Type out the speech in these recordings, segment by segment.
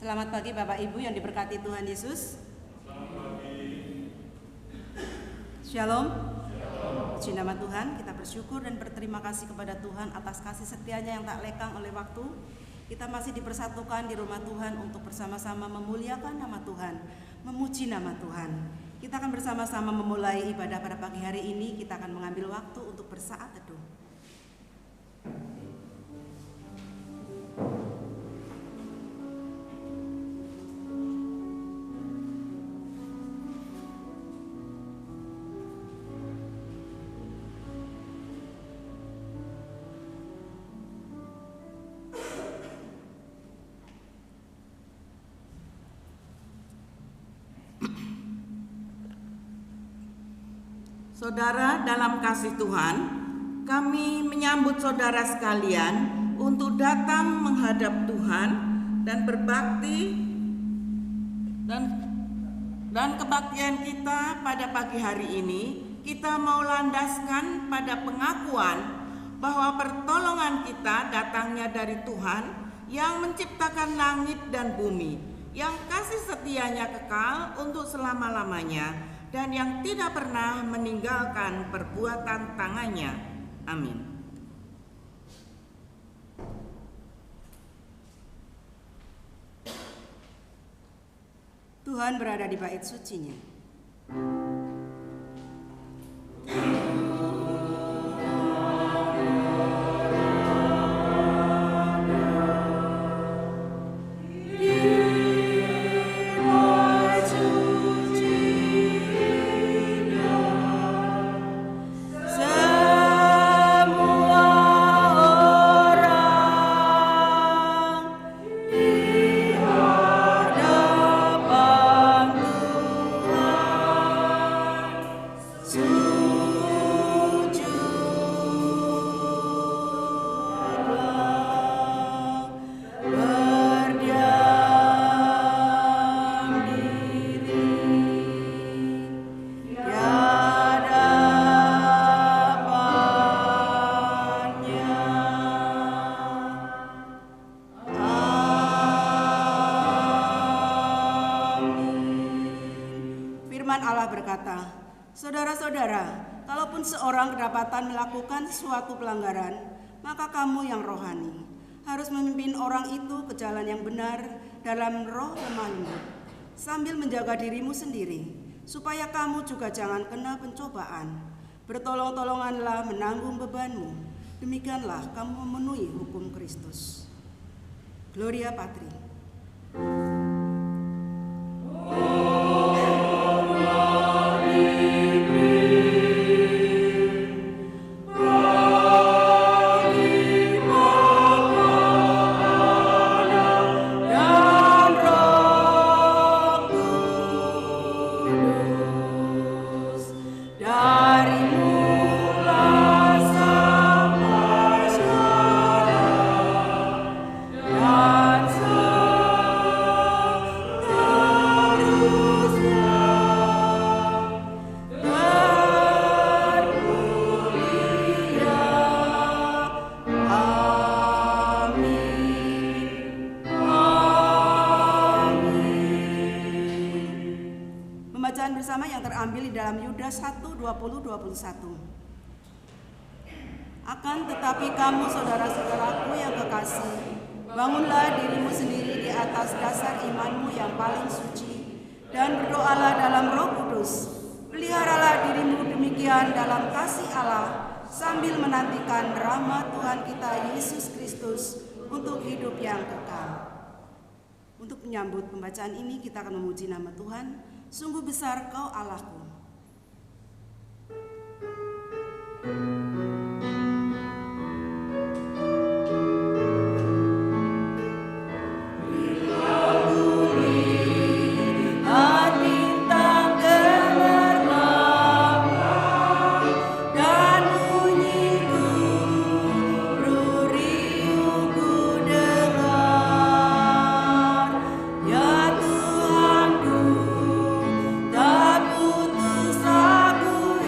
Selamat pagi Bapak Ibu yang diberkati Tuhan Yesus. Selamat pagi. Shalom. Puji nama Tuhan, kita bersyukur dan berterima kasih kepada Tuhan atas kasih setianya yang tak lekang oleh waktu. Kita masih dipersatukan di rumah Tuhan untuk bersama-sama memuliakan nama Tuhan, memuji nama Tuhan. Kita akan bersama-sama memulai ibadah pada pagi hari ini. Kita akan mengambil waktu untuk bersaat teduh. Saudara dalam kasih Tuhan, kami menyambut saudara sekalian untuk datang menghadap Tuhan dan berbakti dan kebaktian kita pada pagi hari ini. Kita mau landaskan pada pengakuan bahwa pertolongan kita datangnya dari Tuhan yang menciptakan langit dan bumi, yang kasih setianya kekal untuk selama-lamanya, dan yang tidak pernah meninggalkan perbuatan tangannya. Amin. Tuhan berada di bait sucinya. Saudara-saudara, kalaupun seorang kedapatan melakukan suatu pelanggaran, maka kamu yang rohani harus memimpin orang itu ke jalan yang benar dalam roh lemah lembut, sambil menjaga dirimu sendiri, supaya kamu juga jangan kena pencobaan. Bertolong-tolonganlah menanggung bebanmu, demikianlah kamu memenuhi hukum Kristus. Gloria Patri. Bersama yang terambil di dalam Yudas 1:20-21. Akan tetapi kamu saudara-saudaraku yang kekasih, bangunlah dirimu sendiri di atas dasar imanmu yang paling suci, dan berdoalah dalam Roh Kudus. Peliharalah dirimu demikian dalam kasih Allah, sambil menantikan rahmat Tuhan kita Yesus Kristus untuk hidup yang kekal. Untuk menyambut pembacaan ini, kita akan memuji nama Tuhan. Sungguh besar Kau Allahku. Tak putus aku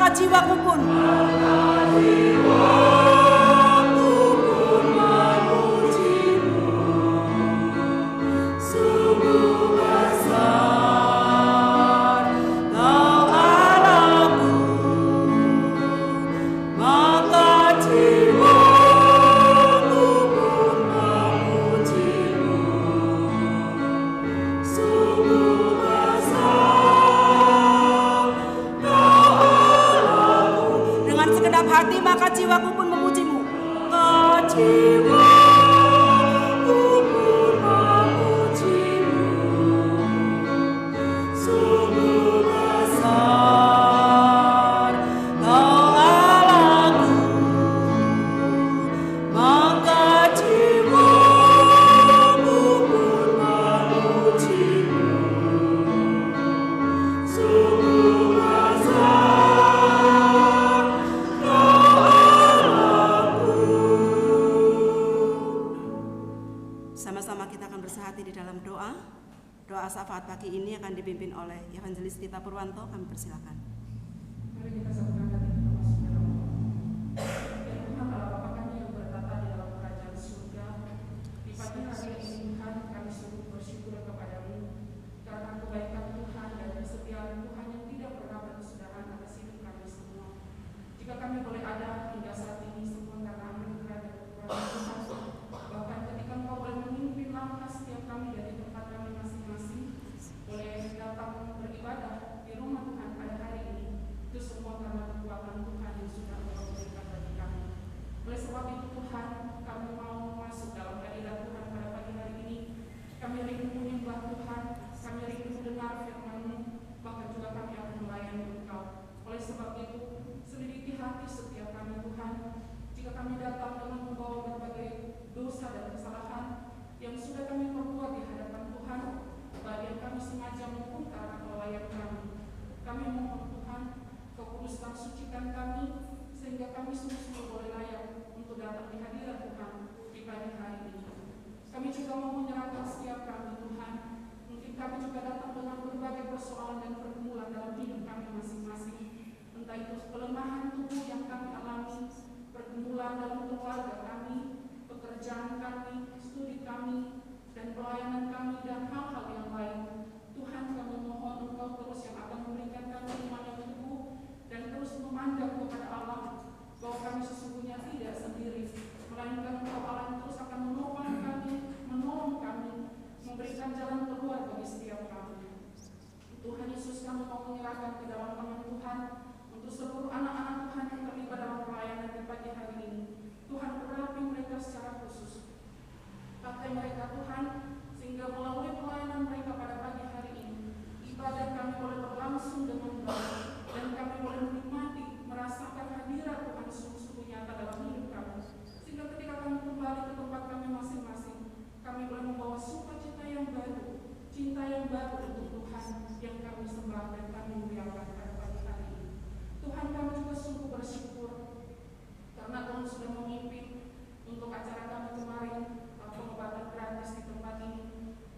maka jiwaku pun jiwaku pun memujimu. Jiwaku pun memujimu. Sungguh besar Kau Allahku, maka jiwaku pun memujimu. Sungguh besar bersehati di dalam doa. Doa syafaat pagi ini akan dipimpin oleh Evangelis Tita Purwanto. Kami persilakan. Mari kita satukan hati kita masuk dalam doa. Ya Tuhan Allah Bapa kami yang bertata di dalam kerajaan surga, di pagi hari ini Tuhan kami sungguh bersyukur kepada-Mu karena kebaikan Tuhan dan kesetiaan Tuhan yang tidak pernah berkesudahan atas hidup kami semua. Jika kami boleh ada hingga saat ini semua karena anugerah dan kekuatan Tuhan. Bahkan ketika Engkau boleh memimpin langkah setiap kami dari tempat kami masing-masing, boleh datang beribadah di rumah Tuhan pada hari ini, itu semua karena kekuatan Tuhan yang sudah Engkau berikan bagi kami. Oleh sebab itu Tuhan, kami mau masuk dalam hadirat Tuhan pada pagi hari ini. Kami rindu menyembah Tuhan, kami rindu mendengar firman-Mu, bahkan juga kami akan melayani Engkau. Oleh sebab itu, selidiki hati setiap kami Tuhan. Jika kami datang dengan membawa berbagai dosa dan kesalahan yang sudah kami perbuat di hadapan Tuhan, baik yang kami sengaja maupun karena kelalaian kami. Kami mohon Tuhan, Kau kuduskan sucikan kami, sehingga kami sungguh-sungguh boleh layak untuk datang di hadirat Tuhan di pagi hari ini. Kami juga mau menyerahkan setiap kami Tuhan. Mungkin kami juga datang dengan berbagai persoalan dan pergumulan dalam hidup kami masing-masing. Entah itu kelemahan tubuh yang kami alami, pergumulan dalam keluarga kami, pekerjaan kami, studi kami, dan pelayanan kami, dan hal-hal yang lain. Tuhan, kami mohon Engkau terus yang akan memberikan kami iman yang teguh dan terus memandang kepada Allah bahwa kami sesungguhnya tidak sendiri, melainkan Engkau Allah yang terus akan menopang kami, menolong kami, memberikan jalan keluar bagi setiap kami. Tuhan Yesus, kami mau menyerahkan ke dalam tangan Tuhan untuk seluruh anak-anak Tuhan yang terlibat dalam pelayanan di pagi hari ini. Tuhan, berapi mereka secara khusus. Pakai mereka Tuhan, sehingga melalui pelayanan mereka pada pagi hari ini, ibadah kami boleh berlangsung dengan baik, dan kami boleh menikmati, merasakan hadirat Tuhan sungguh-sungguh nyata dalam hidup kami. Sehingga ketika kami kembali ke tempat kami masing-masing, kami boleh membawa sukacita yang baru, cinta yang baru untuk Tuhan yang kami sembah dan kami muliakan pada pagi hari ini. Tuhan, kami juga sungguh bersyukur karena Tuhan sudah memimpin untuk acara kami kemarin, pengobatan gratis di tempat ini.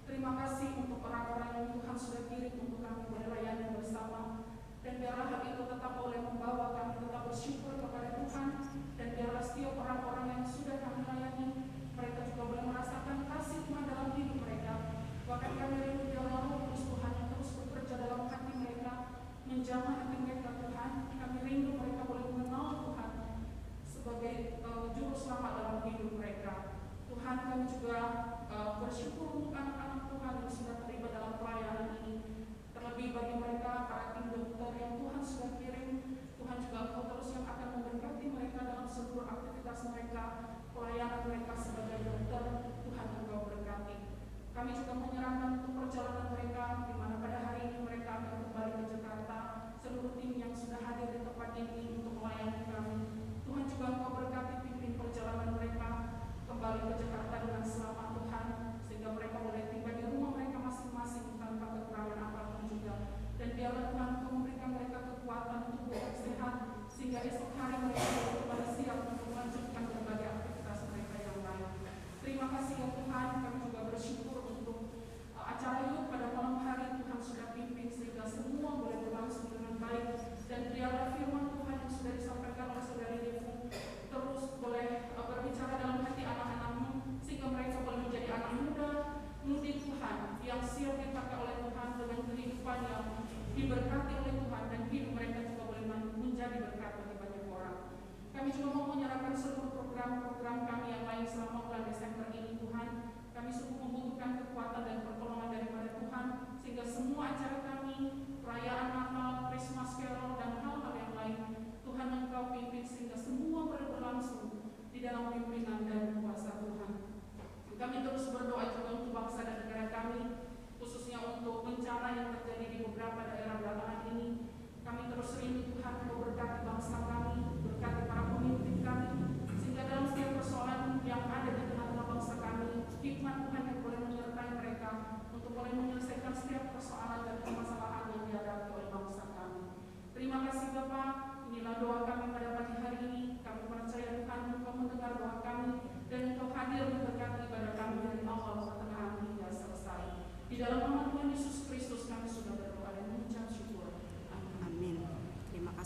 Terima kasih untuk orang-orang yang Tuhan sudah kirim untuk kami boleh layani bersama. Dan biarlah hal itu tetap boleh membawa kami tetap bersyukur kepada Tuhan. Dan biarlah setiap orang-orang yang sudah kami layani, mereka juga boleh merasakan kasih Tuhan dalam hidup mereka. Bahkan kami rindu biarlah Roh Kudus Tuhan yang terus bekerja dalam hati mereka, menjamah hati mereka Tuhan. Kami rindu mereka boleh mengenal Tuhan sebagai juru selamat dalam hidup mereka. Tuhan, kami juga bersyukur untuk anak-anak Tuhan yang sudah terlibat dalam pelayanan ini. Terlebih bagi mereka, para tim dokter yang Tuhan sudah kirim, Tuhan juga Engkau terus yang akan memberkati mereka dalam seluruh aktivitas mereka, pelayanan mereka sebagai dokter. Tuhan, Engkau berkati. Kami juga menyerahkan untuk perjalanan mereka, di mana pada hari ini mereka akan kembali ke Jakarta. Seluruh tim yang sudah hadir di tempat ini untuk melayani kami, Tuhan juga Engkau berkati pimpin perjalanan mereka kembali ke Jakarta dengan selamat Tuhan, sehingga mereka boleh tiba di rumah mereka masing-masing tanpa kekurangan apapun juga. Dan biarlah Tuhan Engkau memberikan mereka kekuatan tubuh yang sehat, sehingga esok hari mereka boleh kembali siap untuk melanjutkan berbagai aktivitas mereka yang lain. Terima kasih ya Tuhan, kami juga bersyukur untuk acara yuk pada malam hari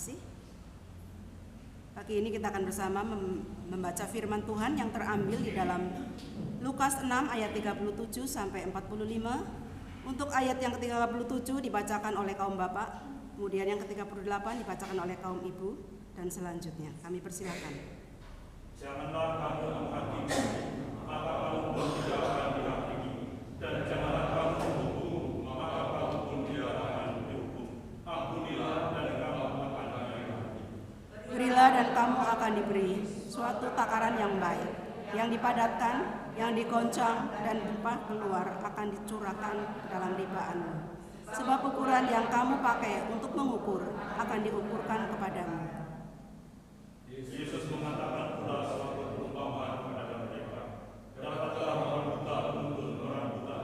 kasih. Pagi ini kita akan bersama membaca firman Tuhan yang terambil di dalam Lukas 6 ayat 37 sampai 45. Untuk ayat yang ke-37 dibacakan oleh kaum bapak, kemudian yang ke-38 dibacakan oleh kaum ibu, dan selanjutnya. Kami persilakan. Janganlah kamu menghakimi, maka kamu pun tidak akan dihakimi, dan janganlah kamu menghukum, maka kamu pun tidak akan dihukum. Ampunilah dan kamu akan diampuni. Berilah dan kamu akan diberi suatu takaran yang baik, yang dipadatkan, yang digoncang dan limpah keluar akan dicurahkan dalam limpahanmu. Sebab ukuran yang kamu pakai untuk mengukur akan diukurkan kepadamu. Yesus mengatakan pula suatu perumpamaan kepada mereka. Dapatlah orang buta menuntun orang buta,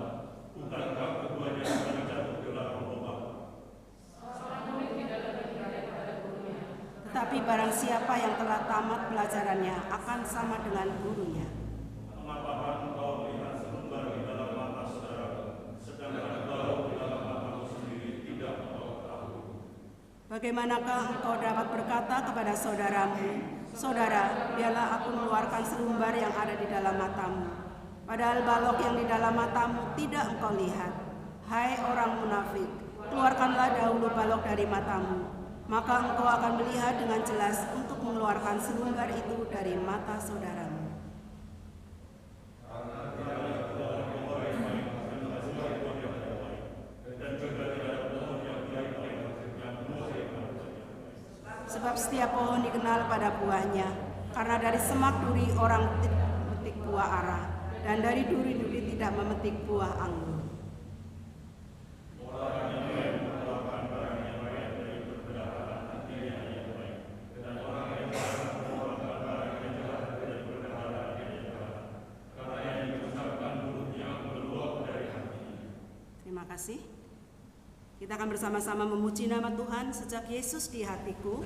bukankah keduanya akan jatuh ke dalam lubang? Tetapi barang siapa yang telah tamat pelajarannya akan sama dengan gurunya. Mengapa engkau melihat selumbar di dalam mata saudaramu, sedangkan engkau di dalam matamu sendiri tidak engkau tahu? Bagaimanakah engkau dapat berkata kepada saudaramu, "Saudara, biarlah aku mengeluarkan selumbar yang ada di dalam matamu," padahal balok yang di dalam matamu tidak engkau lihat? Hai orang munafik, keluarkanlah dahulu balok dari matamu, maka engkau akan melihat dengan jelas untuk mengeluarkan selumbar itu dari mata saudaramu. Sebab setiap pohon dikenal pada buahnya, karena dari semak duri orang memetik buah ara, dan dari duri-duri tidak memetik buah anggur. Terima kasih. Kita akan bersama-sama memuji nama Tuhan. Sejak Yesus di hatiku,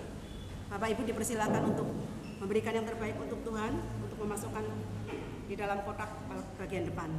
Bapak Ibu dipersilakan untuk memberikan yang terbaik untuk Tuhan, untuk memasukkan di dalam kotak bagian depan.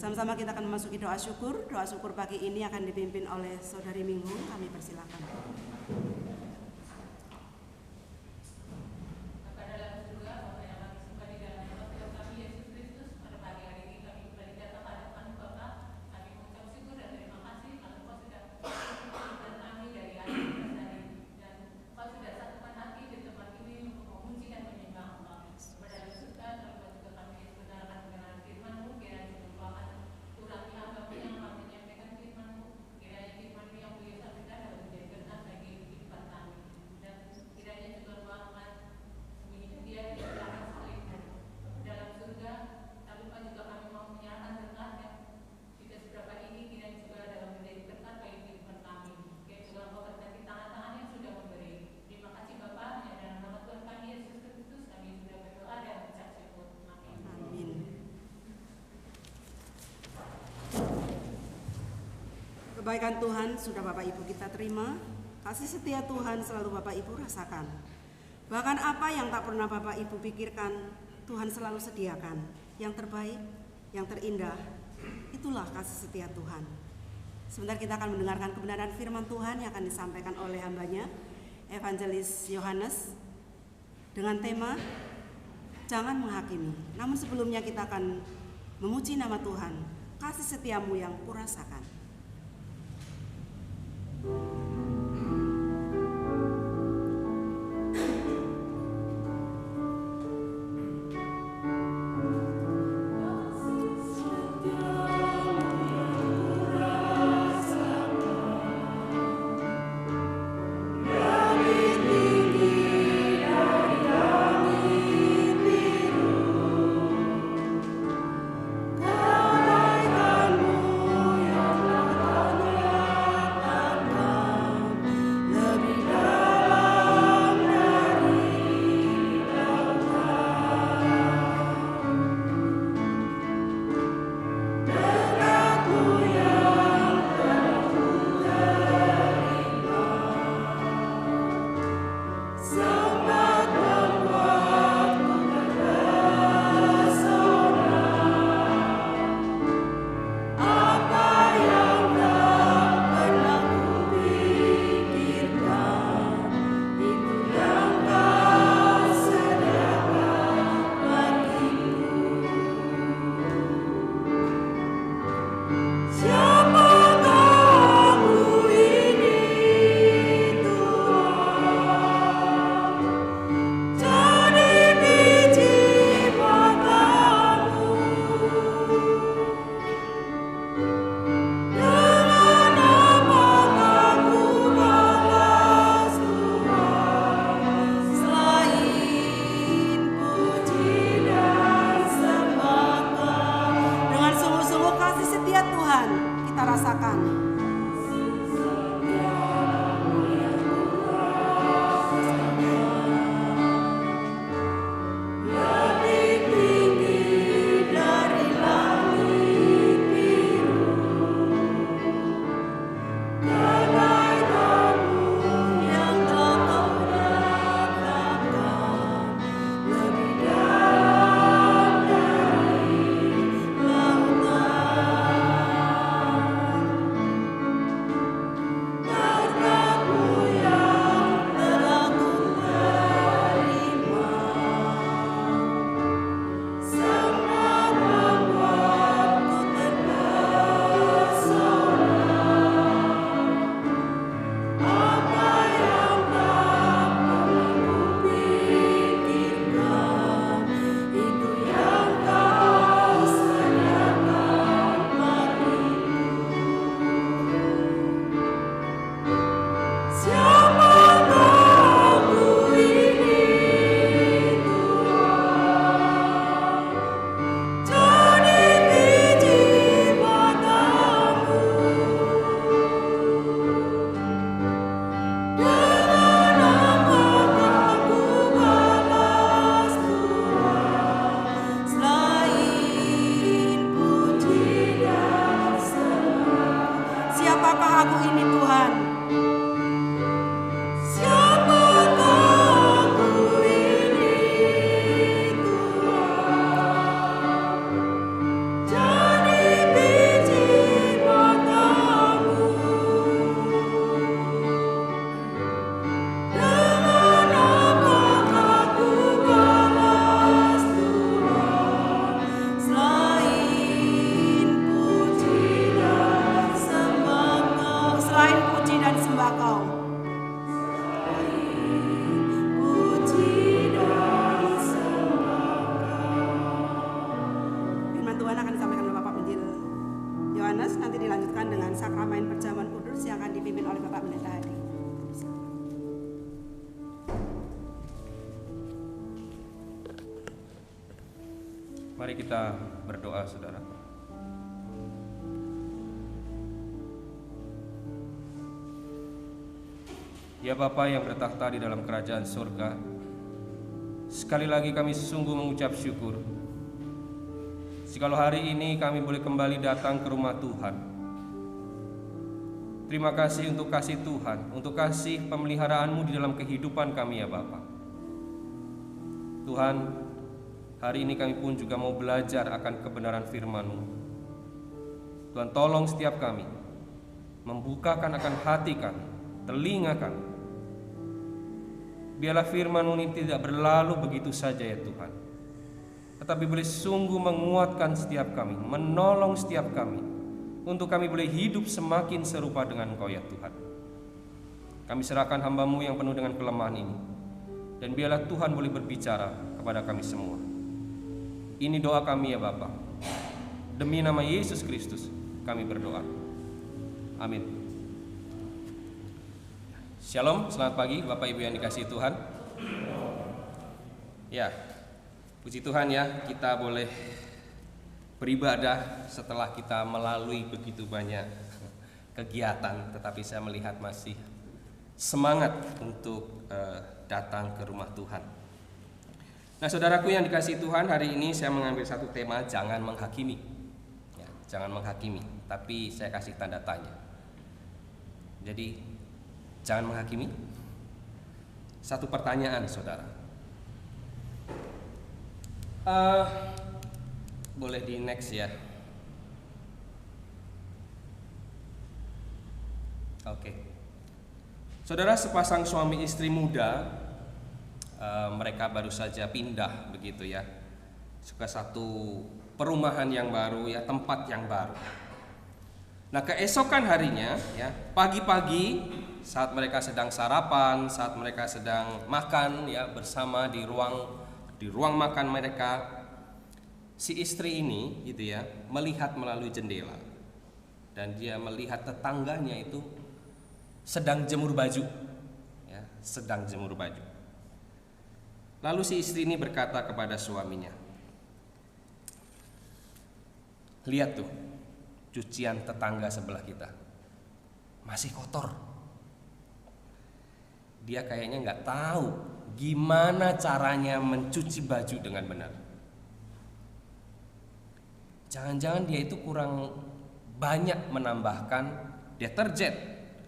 Sama-sama kita akan memasuki doa syukur. Doa syukur pagi ini akan dipimpin oleh Saudari Minggu. Kami persilakan. Bapak dalam surga, Bapak yang kami suka di dalam nama Tuhan kami Yesus Kristus, pada pagi hari ini kami kembali datang Kebaikan Tuhan sudah Bapak Ibu kita terima, kasih setia Tuhan selalu Bapak Ibu rasakan. Bahkan apa yang tak pernah Bapak Ibu pikirkan, Tuhan selalu sediakan. Yang terbaik, yang terindah, itulah kasih setia Tuhan. Sebentar kita akan mendengarkan kebenaran firman Tuhan yang akan disampaikan oleh hambanya, Evangelis Yohanes, dengan tema Jangan Menghakimi. Namun sebelumnya kita akan memuji nama Tuhan, kasih setiamu yang kurasakan. Mari kita berdoa, saudara. Ya Bapa yang bertakhta di dalam kerajaan surga, sekali lagi kami sungguh mengucap syukur jikalau hari ini kami boleh kembali datang ke rumah Tuhan. Terima kasih untuk kasih Tuhan, untuk kasih pemeliharaan-Mu di dalam kehidupan kami ya Bapa. Tuhan, hari ini kami pun juga mau belajar akan kebenaran firman-Mu. Tuhan, tolong setiap kami membukakan akan hati kami, telinga kami. Biarlah firman-Mu ini tidak berlalu begitu saja ya Tuhan, tetapi boleh sungguh menguatkan setiap kami, menolong setiap kami, untuk kami boleh hidup semakin serupa dengan Engkau ya Tuhan. Kami serahkan hamba-Mu yang penuh dengan kelemahan ini, dan biarlah Tuhan boleh berbicara kepada kami semua. Ini doa kami ya Bapa. Demi nama Yesus Kristus kami berdoa. Amin. Shalom, selamat pagi Bapak Ibu yang dikasihi Tuhan. Ya, puji Tuhan ya, kita boleh beribadah setelah kita melalui begitu banyak kegiatan, tetapi saya melihat masih semangat untuk datang ke rumah Tuhan. Nah, saudaraku yang dikasihi Tuhan, hari ini saya mengambil satu tema, jangan menghakimi. Ya, jangan menghakimi, tapi saya kasih tanda tanya. Jadi, jangan menghakimi. Satu pertanyaan, saudara. Boleh di next ya. Oke. Saudara, sepasang suami istri muda, mereka baru saja pindah begitu ya, ke satu perumahan yang baru ya, tempat yang baru. Nah, keesokan harinya ya, pagi-pagi saat mereka sedang sarapan, saat mereka sedang makan ya bersama di ruang makan mereka, si istri ini gitu ya melihat melalui jendela, dan dia melihat tetangganya itu sedang jemur baju ya, sedang jemur baju. Lalu si istri ini berkata kepada suaminya, lihat tuh, cucian tetangga sebelah kita masih kotor. Dia kayaknya nggak tahu gimana caranya mencuci baju dengan benar. Jangan-jangan dia itu kurang banyak menambahkan deterjen,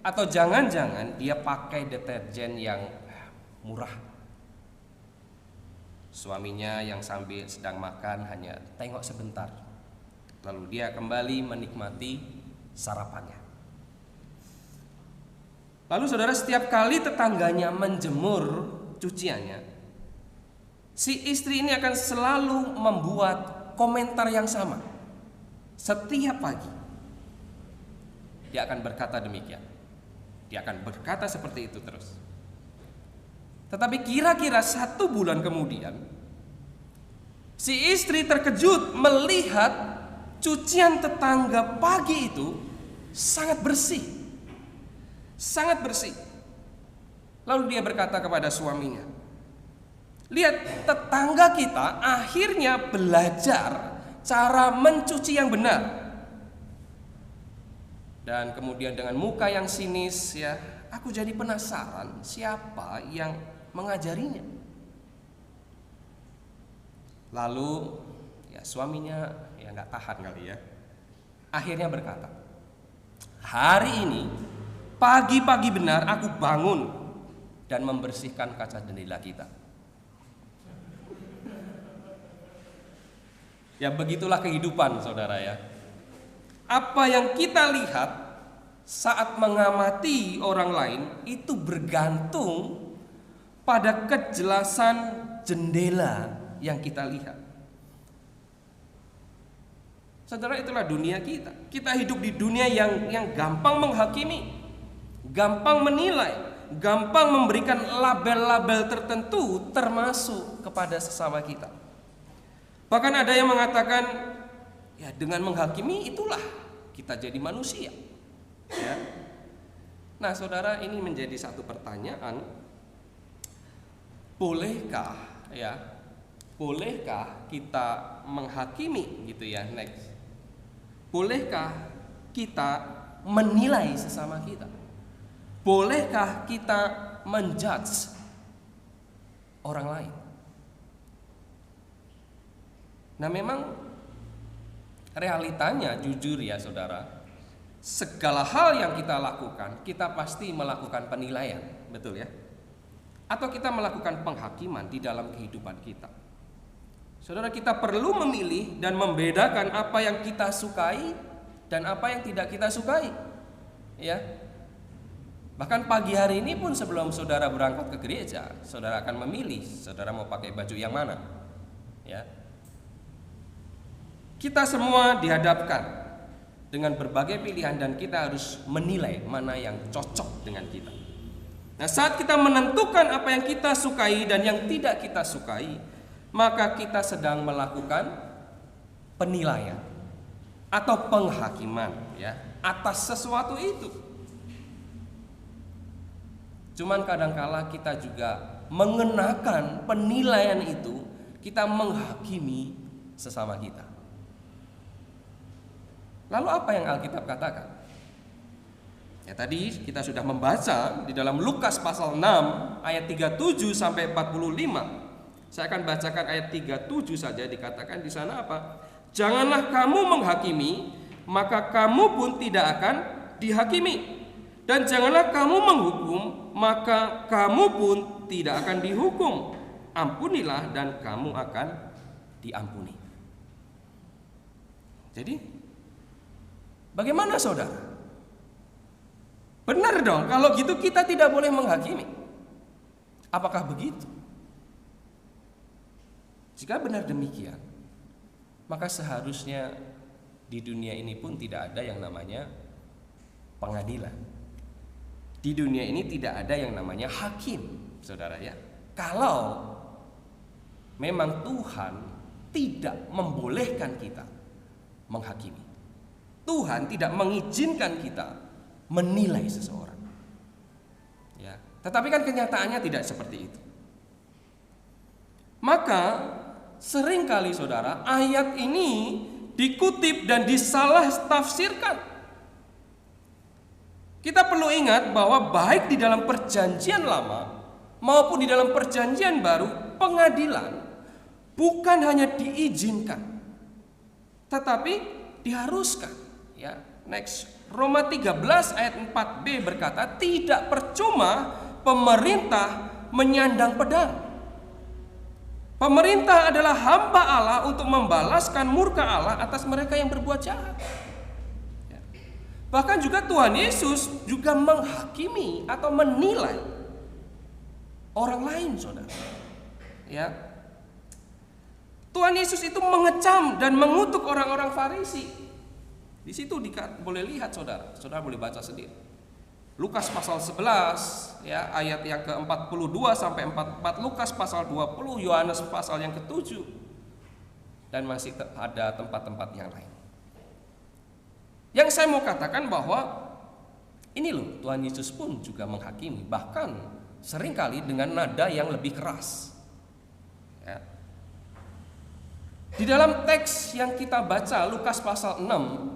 atau jangan-jangan dia pakai deterjen yang murah. Suaminya yang sambil sedang makan hanya tengok sebentar, lalu dia kembali menikmati sarapannya. Lalu saudara, setiap kali tetangganya menjemur cuciannya, si istri ini akan selalu membuat komentar yang sama. Setiap pagi dia akan berkata demikian. Dia akan berkata seperti itu terus. Tetapi kira-kira 1 bulan kemudian, si istri terkejut melihat cucian tetangga pagi itu sangat bersih. Sangat bersih. Lalu dia berkata kepada suaminya, lihat, tetangga kita akhirnya belajar cara mencuci yang benar. Dan kemudian dengan muka yang sinis ya, aku jadi penasaran siapa yang mengajarinya. Lalu ya suaminya ya nggak tahan kali ya, akhirnya berkata, hari ini pagi-pagi benar aku bangun dan membersihkan kaca jendela kita. Ya begitulah kehidupan saudara ya. Apa yang kita lihat saat mengamati orang lain itu bergantung pada kejelasan jendela yang kita lihat. Saudara, itulah dunia kita. Kita hidup di dunia yang gampang menghakimi, gampang menilai, gampang memberikan label-label tertentu termasuk kepada sesama kita. Bahkan ada yang mengatakan, ya dengan menghakimi itulah kita jadi manusia. Ya. Nah, saudara, ini menjadi satu pertanyaan. Bolehkah kita menghakimi gitu ya? Next. Bolehkah kita menilai sesama kita? Bolehkah kita menjudge orang lain? Nah, memang realitanya jujur ya saudara, segala hal yang kita lakukan, kita pasti melakukan penilaian, betul ya? Atau kita melakukan penghakiman di dalam kehidupan kita. Saudara, kita perlu memilih dan membedakan apa yang kita sukai dan apa yang tidak kita sukai. Ya. Bahkan pagi hari ini pun sebelum saudara berangkat ke gereja, saudara akan memilih saudara mau pakai baju yang mana. Ya. Kita semua dihadapkan dengan berbagai pilihan dan kita harus menilai mana yang cocok dengan kita. Nah, saat kita menentukan apa yang kita sukai dan yang tidak kita sukai, maka kita sedang melakukan penilaian atau penghakiman ya atas sesuatu itu. Cuman kadangkala kita juga mengenakan penilaian itu, kita menghakimi sesama kita. Lalu apa yang Alkitab katakan? Ya, tadi kita sudah membaca di dalam Lukas pasal 6 ayat 37 sampai 45. Saya akan bacakan ayat 37 saja, dikatakan di sana apa? Janganlah kamu menghakimi, maka kamu pun tidak akan dihakimi. Dan janganlah kamu menghukum, maka kamu pun tidak akan dihukum. Ampunilah dan kamu akan diampuni. Jadi, bagaimana saudara? Benar dong, kalau gitu kita tidak boleh menghakimi. Apakah begitu? Jika benar demikian, maka seharusnya di dunia ini pun tidak ada yang namanya pengadilan. Di dunia ini tidak ada yang namanya hakim, saudara ya. Kalau memang Tuhan tidak membolehkan kita menghakimi, Tuhan tidak mengizinkan kita menilai seseorang. Ya, tetapi kan kenyataannya tidak seperti itu. Maka seringkali saudara ayat ini dikutip dan disalah tafsirkan. Kita perlu ingat bahwa baik di dalam perjanjian lama maupun di dalam perjanjian baru, pengadilan bukan hanya diizinkan tetapi diharuskan. Ya, next. Roma 13 ayat 4b berkata, tidak percuma pemerintah menyandang pedang. Pemerintah adalah hamba Allah untuk membalaskan murka Allah atas mereka yang berbuat jahat. Ya. Bahkan juga Tuhan Yesus juga menghakimi atau menilai orang lain, saudara. Ya. Tuhan Yesus itu mengecam dan mengutuk orang-orang Farisi. Di situ boleh lihat saudara boleh baca sendiri. Lukas pasal 11 ya ayat yang ke-42 sampai 44, Lukas pasal 20, Yohanes pasal yang ke-7. Dan masih ada tempat-tempat yang lain. Yang saya mau katakan bahwa ini loh, Tuhan Yesus pun juga menghakimi, bahkan seringkali dengan nada yang lebih keras. Ya. Di dalam teks yang kita baca Lukas pasal 6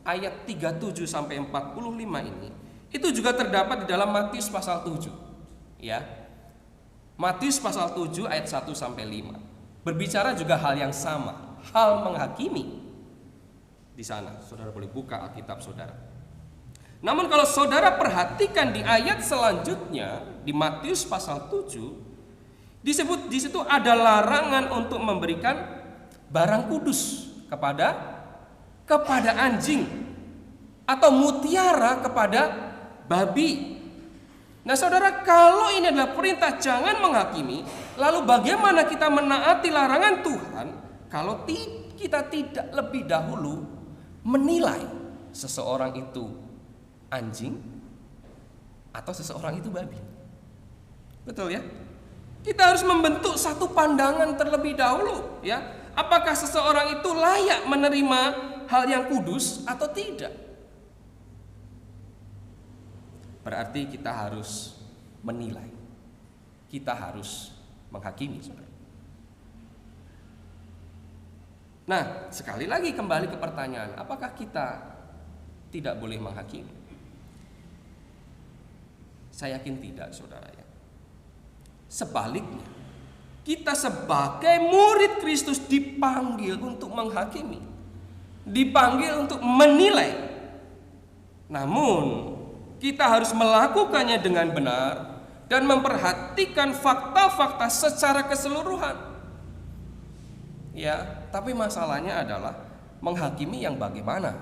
ayat 37 sampai 45 ini, itu juga terdapat di dalam Matius pasal 7. Ya. Matius pasal 7 ayat 1 sampai 5. Berbicara juga hal yang sama, hal menghakimi. Di sana saudara boleh buka Alkitab saudara. Namun kalau saudara perhatikan di ayat selanjutnya di Matius pasal 7, disebut di situ ada larangan untuk memberikan barang kudus kepada anjing atau mutiara kepada babi. Nah saudara, kalau ini adalah perintah jangan menghakimi, lalu bagaimana kita menaati larangan Tuhan kalau kita tidak lebih dahulu menilai seseorang itu anjing atau seseorang itu babi? Betul ya? Kita harus membentuk satu pandangan terlebih dahulu ya. Apakah seseorang itu layak menerima hal yang kudus atau tidak? Berarti kita harus menilai. Kita harus menghakimi, saudara. Nah, sekali lagi kembali ke pertanyaan, apakah kita tidak boleh menghakimi? Saya yakin tidak, saudara ya. Sebaliknya, kita sebagai murid Kristus dipanggil untuk menghakimi, dipanggil untuk menilai. Namun kita harus melakukannya dengan benar dan memperhatikan fakta-fakta secara keseluruhan. Ya, tapi masalahnya adalah menghakimi yang bagaimana?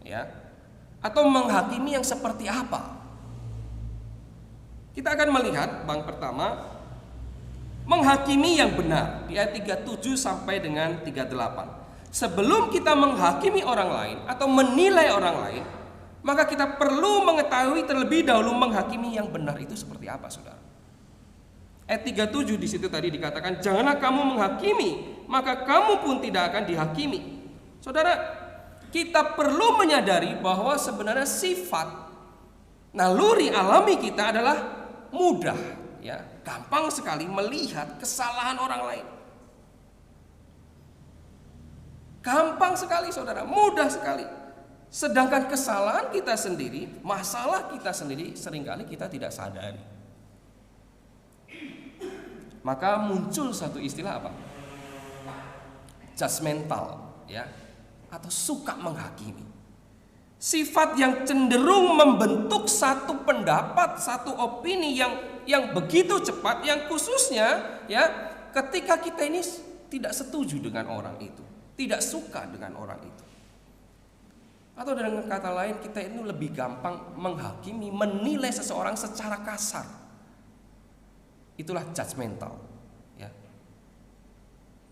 Ya. Atau menghakimi yang seperti apa? Kita akan melihat yang pertama, menghakimi yang benar di ayat 37 sampai dengan 38. Sebelum kita menghakimi orang lain atau menilai orang lain, maka kita perlu mengetahui terlebih dahulu menghakimi yang benar itu seperti apa, saudara. Ayat 37 di situ tadi dikatakan, janganlah kamu menghakimi, maka kamu pun tidak akan dihakimi. Saudara, kita perlu menyadari bahwa sebenarnya sifat naluri alami kita adalah mudah, ya, gampang sekali melihat kesalahan orang lain. Gampang sekali, saudara, mudah sekali. Sedangkan kesalahan kita sendiri, masalah kita sendiri, seringkali kita tidak sadari. Maka muncul satu istilah apa? Judgmental, ya, atau suka menghakimi. Sifat yang cenderung membentuk satu pendapat, satu opini yang begitu cepat, yang khususnya, ya, ketika kita ini tidak setuju dengan orang itu, tidak suka dengan orang itu. Atau dengan kata lain, kita itu lebih gampang menghakimi, menilai seseorang secara kasar. Itulah judgmental, ya.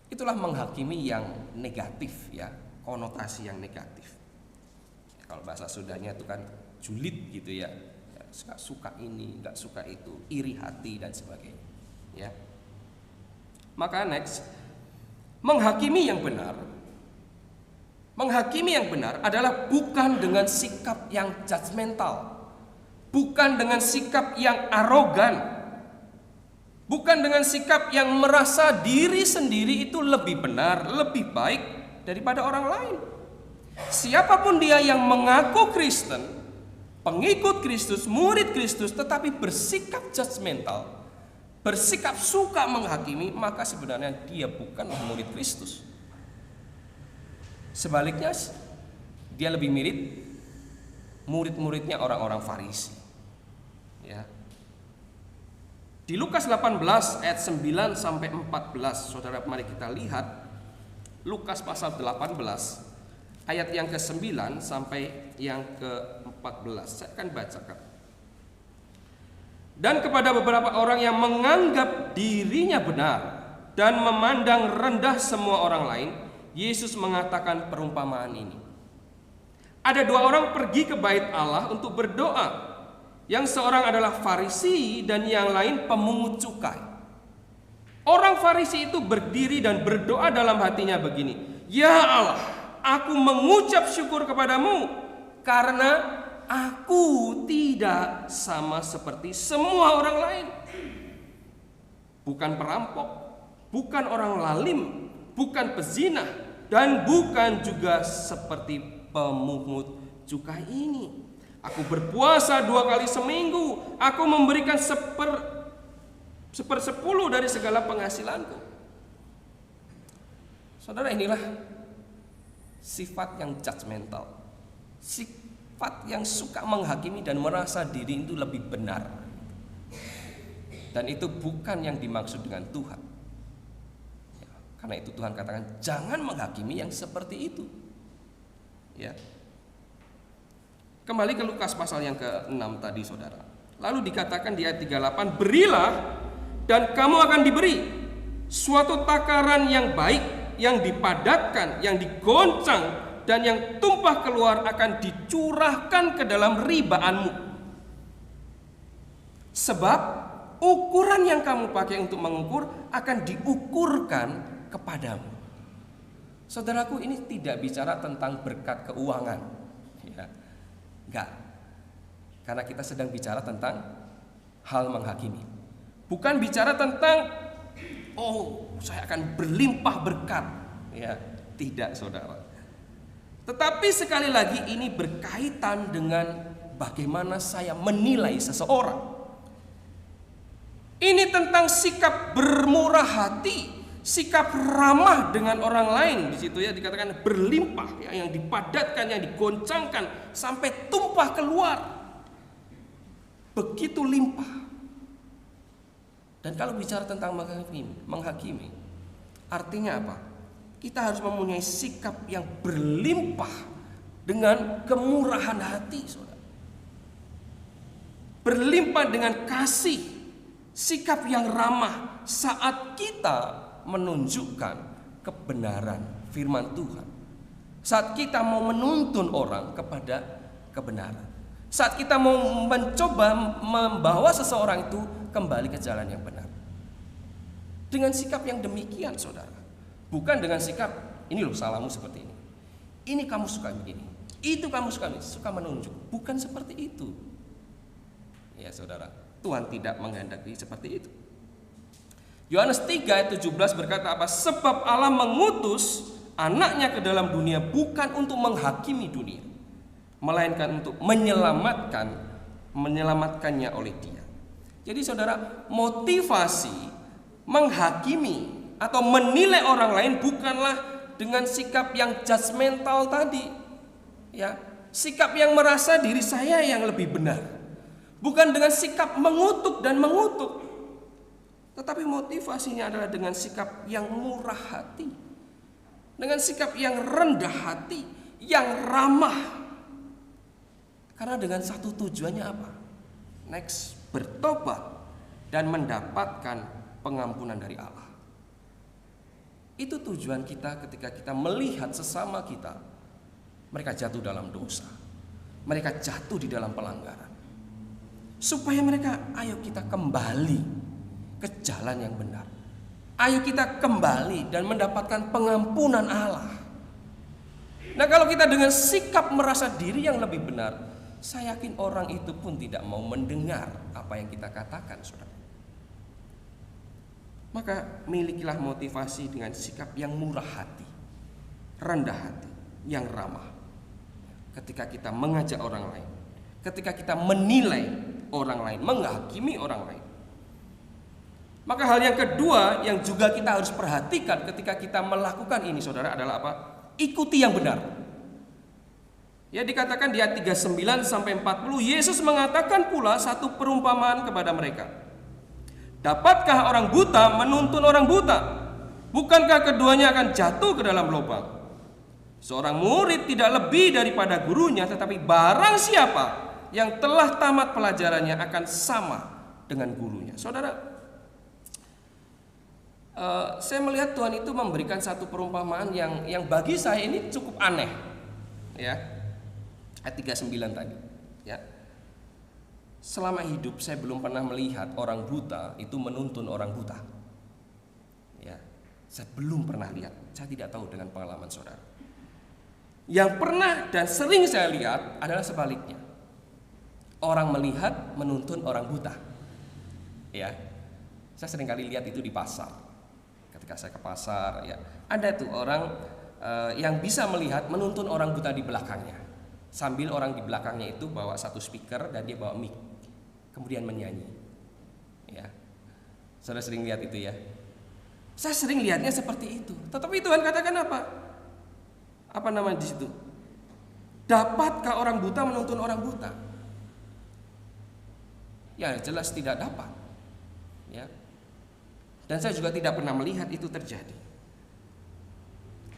Itulah menghakimi yang negatif, ya, konotasi yang negatif. Ya, kalau bahasa Sundanya itu kan julid gitu, ya. Nggak suka ini, nggak suka itu, iri hati dan sebagainya, ya. Maka next, menghakimi yang benar. Menghakimi yang benar adalah bukan dengan sikap yang judgmental, bukan dengan sikap yang arogan, bukan dengan sikap yang merasa diri sendiri itu lebih benar, lebih baik daripada orang lain. Siapapun dia yang mengaku Kristen, pengikut Kristus, murid Kristus, tetapi bersikap judgmental, bersikap suka menghakimi, maka sebenarnya dia bukanlah murid Kristus. Sebaliknya, dia lebih mirip murid-muridnya orang-orang Farisi, ya. Di Lukas 18 ayat 9 sampai 14, saudara, mari kita lihat Lukas pasal 18 ayat yang ke-9 sampai yang ke-14. Saya akan bacakan. Dan kepada beberapa orang yang menganggap dirinya benar dan memandang rendah semua orang lain, Yesus mengatakan perumpamaan ini. Ada dua orang pergi ke bait Allah untuk berdoa. Yang seorang adalah Farisi dan yang lain pemungut cukai. Orang Farisi itu berdiri dan berdoa dalam hatinya begini, ya Allah, aku mengucap syukur kepadamu karena aku tidak sama seperti semua orang lain. Bukan perampok, bukan orang lalim, bukan pezina, dan bukan juga seperti pemungut cukai ini. Aku berpuasa 2 kali seminggu. Aku memberikan 1/10 dari segala penghasilanku. Saudara, inilah sifat yang judgmental, sifat yang suka menghakimi dan merasa diri itu lebih benar. Dan itu bukan yang dimaksud dengan Tuhan. Karena itu Tuhan katakan jangan menghakimi yang seperti itu, ya. Kembali ke Lukas pasal yang ke-6 tadi, saudara. Lalu dikatakan di ayat 38, berilah dan kamu akan diberi. Suatu takaran yang baik, yang dipadatkan, yang digoncang, dan yang tumpah keluar akan dicurahkan ke dalam ribaanmu. Sebab ukuran yang kamu pakai untuk mengukur akan diukurkan kepadamu. Saudaraku, ini tidak bicara tentang berkat keuangan, ya. Enggak. Karena kita sedang bicara tentang hal menghakimi. Bukan bicara tentang saya akan berlimpah berkat, ya. Tidak, saudara. Tetapi sekali lagi ini berkaitan dengan bagaimana saya menilai seseorang. Ini tentang sikap bermurah hati, sikap ramah dengan orang lain di situ ya dikatakan berlimpah ya, yang dipadatkan, yang digoncangkan sampai tumpah keluar. Begitu limpah. Dan kalau bicara tentang menghakimi, artinya apa? Kita harus mempunyai sikap yang berlimpah dengan kemurahan hati, saudara. Berlimpah dengan kasih, sikap yang ramah saat kita menunjukkan kebenaran firman Tuhan. Saat kita mau menuntun orang kepada kebenaran. Saat kita mau mencoba membawa seseorang itu kembali ke jalan yang benar. Dengan sikap yang demikian, saudara. Bukan dengan sikap, ini loh salahmu seperti ini. Ini kamu suka begini. Itu kamu suka menunjuk. Bukan seperti itu. Ya saudara, Tuhan tidak menghendaki seperti itu. Yohanes 3 ayat 17 berkata apa? Sebab Allah mengutus anaknya ke dalam dunia bukan untuk menghakimi dunia, melainkan untuk menyelamatkannya oleh Dia. Jadi saudara, motivasi menghakimi atau menilai orang lain bukanlah dengan sikap yang judgmental tadi. Ya, sikap yang merasa diri saya yang lebih benar. Bukan dengan sikap mengutuk dan mengutuk. Tetapi motivasinya adalah dengan sikap yang murah hati. Dengan sikap yang rendah hati, yang ramah. Karena dengan satu tujuannya apa? Next, bertobat dan mendapatkan pengampunan dari Allah. Itu tujuan kita ketika kita melihat sesama kita, mereka jatuh dalam dosa, mereka jatuh di dalam pelanggaran, supaya mereka, ayo kita kembali ke jalan yang benar. Ayo kita kembali dan mendapatkan pengampunan Allah. Nah, kalau kita dengan sikap merasa diri yang lebih benar, saya yakin orang itu pun tidak mau mendengar apa yang kita katakan, saudara. Maka milikilah motivasi dengan sikap yang murah hati, rendah hati, yang ramah. Ketika kita mengajak orang lain, ketika kita menilai orang lain, menghakimi orang lain. Maka hal yang kedua yang juga kita harus perhatikan ketika kita melakukan ini, saudara, adalah apa? Ikuti yang benar. Ya, dikatakan di ayat 39 sampai 40, Yesus mengatakan pula satu perumpamaan kepada mereka. Dapatkah orang buta menuntun orang buta? Bukankah keduanya akan jatuh ke dalam lubang? Seorang murid tidak lebih daripada gurunya, tetapi barang siapa yang telah tamat pelajarannya akan sama dengan gurunya. Saudara, saya melihat Tuhan itu memberikan satu perumpamaan yang bagi saya ini cukup aneh. Ya, ayat 39 tadi. Ya, selama hidup saya belum pernah melihat orang buta itu menuntun orang buta. Ya, saya belum pernah lihat. Saya tidak tahu dengan pengalaman saudara. Yang pernah dan sering saya lihat adalah sebaliknya. Orang melihat menuntun orang buta. Ya, saya sering kali lihat itu di pasar. Ketika saya ke pasar, ya, ada tuh orang yang bisa melihat menuntun orang buta di belakangnya. Sambil orang di belakangnya itu bawa satu speaker dan dia bawa mic, kemudian menyanyi. Ya, saudara sering lihat itu ya. Saya sering lihatnya seperti itu. Tetapi Tuhan katakan apa? Apa namanya di situ? Dapatkah orang buta menuntun orang buta? Ya, jelas tidak dapat. Ya. Dan saya juga tidak pernah melihat itu terjadi.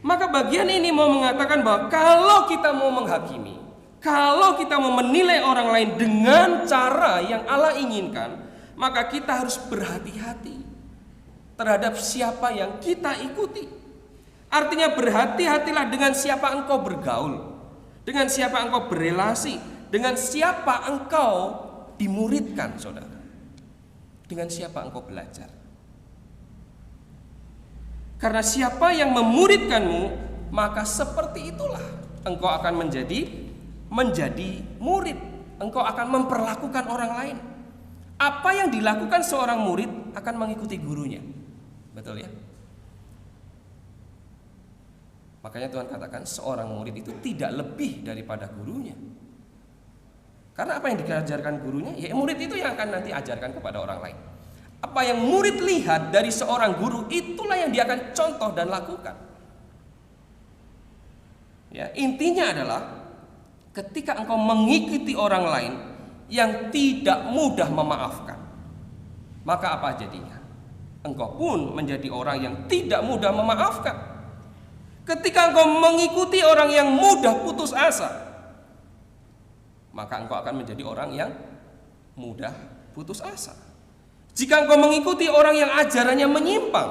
Maka bagian ini mau mengatakan bahwa kalau kita mau menghakimi, kalau kita mau menilai orang lain dengan cara yang Allah inginkan, maka kita harus berhati-hati terhadap siapa yang kita ikuti. Artinya berhati-hatilah dengan siapa engkau bergaul, dengan siapa engkau berelasi, dengan siapa engkau dimuridkan, saudara, dengan siapa engkau belajar. Karena siapa yang memuridkanmu, maka seperti itulah engkau akan menjadi murid. Engkau akan memperlakukan orang lain. Apa yang dilakukan seorang murid akan mengikuti gurunya. Betul ya? Makanya Tuhan katakan seorang murid itu tidak lebih daripada gurunya. Karena apa yang diajarkan gurunya, ya murid itu yang akan nanti ajarkan kepada orang lain. Apa yang murid lihat dari seorang guru, itulah yang dia akan contoh dan lakukan. Ya, intinya adalah ketika engkau mengikuti orang lain yang tidak mudah memaafkan, maka apa jadinya? Engkau pun menjadi orang yang tidak mudah memaafkan. Ketika engkau mengikuti orang yang mudah putus asa, maka engkau akan menjadi orang yang mudah putus asa. Jika engkau mengikuti orang yang ajarannya menyimpang,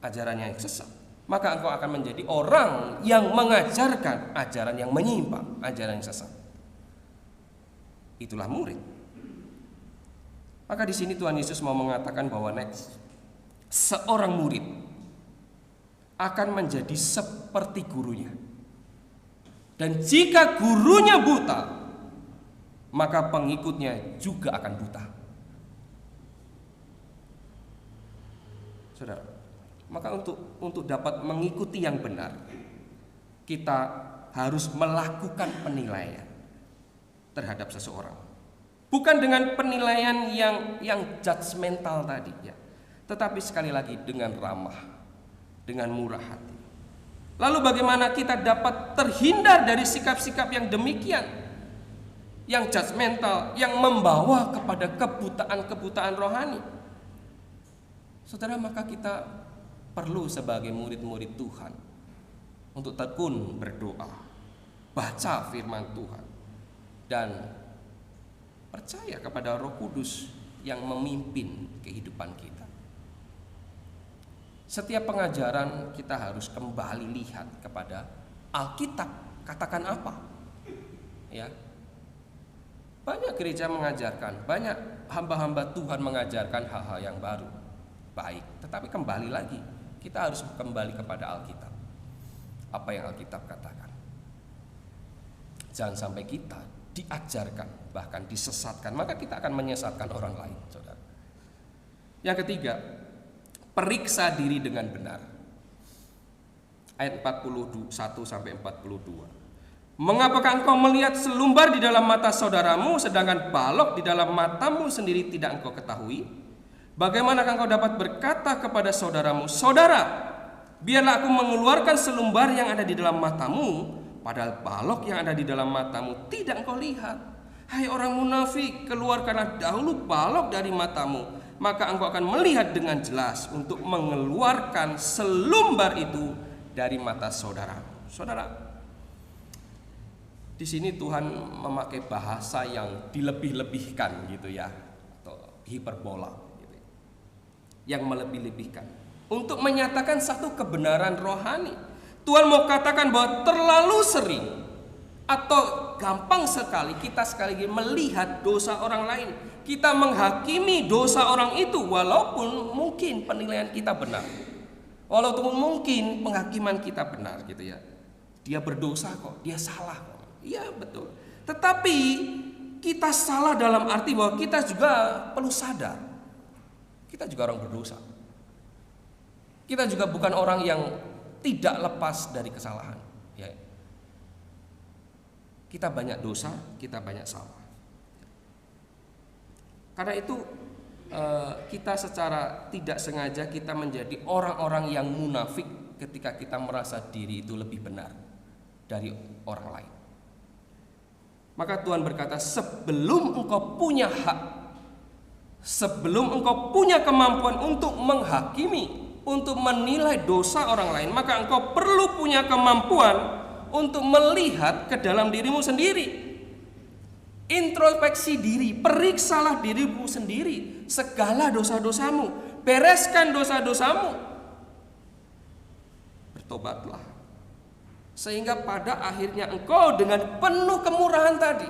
ajarannya yang sesat, maka engkau akan menjadi orang yang mengajarkan ajaran yang menyimpang, ajaran yang sesat. Itulah murid. Maka di sini Tuhan Yesus mau mengatakan bahwa seorang murid akan menjadi seperti gurunya. Dan jika gurunya buta, maka pengikutnya juga akan buta. Saudara, maka untuk dapat mengikuti yang benar, kita harus melakukan penilaian terhadap seseorang. Bukan dengan penilaian yang judgmental tadi ya, tetapi sekali lagi dengan ramah, dengan murah hati. Lalu bagaimana kita dapat terhindar dari sikap-sikap yang demikian, yang judgmental, yang membawa kepada kebutaan rohani? Saudara, maka kita perlu sebagai murid-murid Tuhan untuk tekun berdoa, baca firman Tuhan, dan percaya kepada Roh Kudus yang memimpin kehidupan kita. Setiap pengajaran kita harus kembali lihat kepada Alkitab, katakan apa? Ya. Banyak gereja mengajarkan, banyak hamba-hamba Tuhan mengajarkan hal-hal yang baru, baik. Tetapi kembali lagi, kita harus kembali kepada Alkitab. Apa yang Alkitab katakan. Jangan sampai kita diajarkan, bahkan disesatkan, maka kita akan menyesatkan orang lain, saudara. Yang ketiga, periksa diri dengan benar. Ayat 41 sampai 42. Mengapakah engkau melihat selumbar di dalam mata saudaramu, sedangkan balok di dalam matamu sendiri tidak engkau ketahui? Bagaimanakah engkau dapat berkata kepada saudaramu, saudara, biarlah aku mengeluarkan selumbar yang ada di dalam matamu, padahal balok yang ada di dalam matamu tidak engkau lihat. Hai orang munafik, keluarkanlah dahulu balok dari matamu, maka engkau akan melihat dengan jelas untuk mengeluarkan selumbar itu dari mata saudaramu. Saudara, di sini Tuhan memakai bahasa yang dilebih-lebihkan gitu ya, atau hiperbola gitu, yang melebih-lebihkan untuk menyatakan satu kebenaran rohani. Tuhan mau katakan bahwa terlalu sering atau gampang sekali kita sekali lagi melihat dosa orang lain. Kita menghakimi dosa orang itu walaupun mungkin penilaian kita benar. Walaupun mungkin penghakiman kita benar gitu ya. Dia berdosa kok, dia salah kok. Iya betul. Tetapi kita salah dalam arti bahwa kita juga perlu sadar. Kita juga orang berdosa. Kita juga bukan orang yang tidak lepas dari kesalahan ya. Kita banyak dosa, kita banyak salah. Karena itu kita secara tidak sengaja kita menjadi orang-orang yang munafik ketika kita merasa diri itu lebih benar dari orang lain. Maka Tuhan berkata, sebelum engkau punya hak, sebelum engkau punya kemampuan untuk menghakimi, untuk menilai dosa orang lain, maka engkau perlu punya kemampuan untuk melihat ke dalam dirimu sendiri. Introspeksi diri, periksalah dirimu sendiri, segala dosa-dosamu, bereskan dosa-dosamu, bertobatlah, sehingga pada akhirnya engkau dengan penuh kemurahan tadi,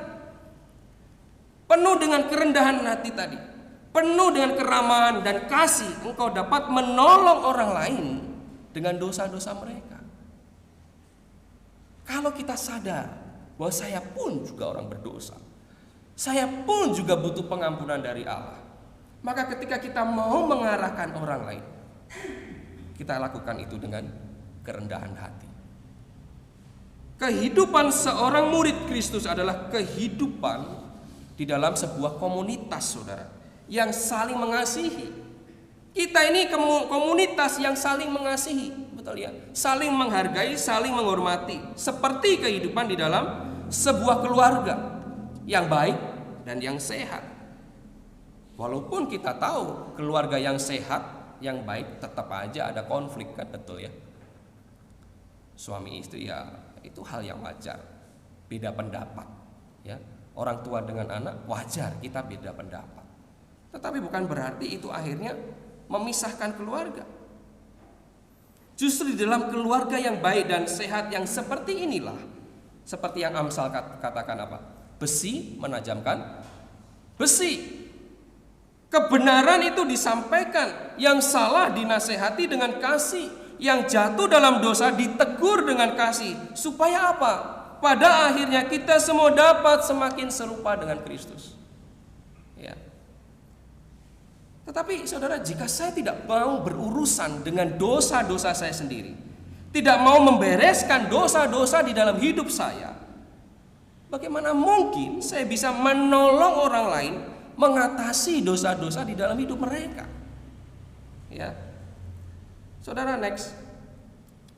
penuh dengan kerendahan hati tadi, penuh dengan keramahan dan kasih, engkau dapat menolong orang lain dengan dosa-dosa mereka. Kalau kita sadar bahwa saya pun juga orang berdosa, saya pun juga butuh pengampunan dari Allah, maka ketika kita mau mengarahkan orang lain, kita lakukan itu dengan kerendahan hati. Kehidupan seorang murid Kristus adalah kehidupan di dalam sebuah komunitas, saudara, yang saling mengasihi. Kita ini komunitas yang saling mengasihi, betul ya? Saling menghargai, saling menghormati, seperti kehidupan di dalam sebuah keluarga yang baik dan yang sehat. Walaupun kita tahu keluarga yang sehat, yang baik, tetap aja ada konflik, kan, betul ya? Suami istri ya itu hal yang wajar. Beda pendapat, ya. Orang tua dengan anak wajar kita beda pendapat. Tetapi bukan berarti itu akhirnya memisahkan keluarga. Justru di dalam keluarga yang baik dan sehat yang seperti inilah, seperti yang Amsal katakan apa? Besi menajamkan besi. Kebenaran itu disampaikan, yang salah dinasehati dengan kasih, yang jatuh dalam dosa ditegur dengan kasih. Supaya apa? Pada akhirnya kita semua dapat semakin serupa dengan Kristus. Ya. Tetapi saudara, jika saya tidak mau berurusan dengan dosa-dosa saya sendiri, tidak mau membereskan dosa-dosa di dalam hidup saya, bagaimana mungkin saya bisa menolong orang lain mengatasi dosa-dosa di dalam hidup mereka? Ya. Saudara, next.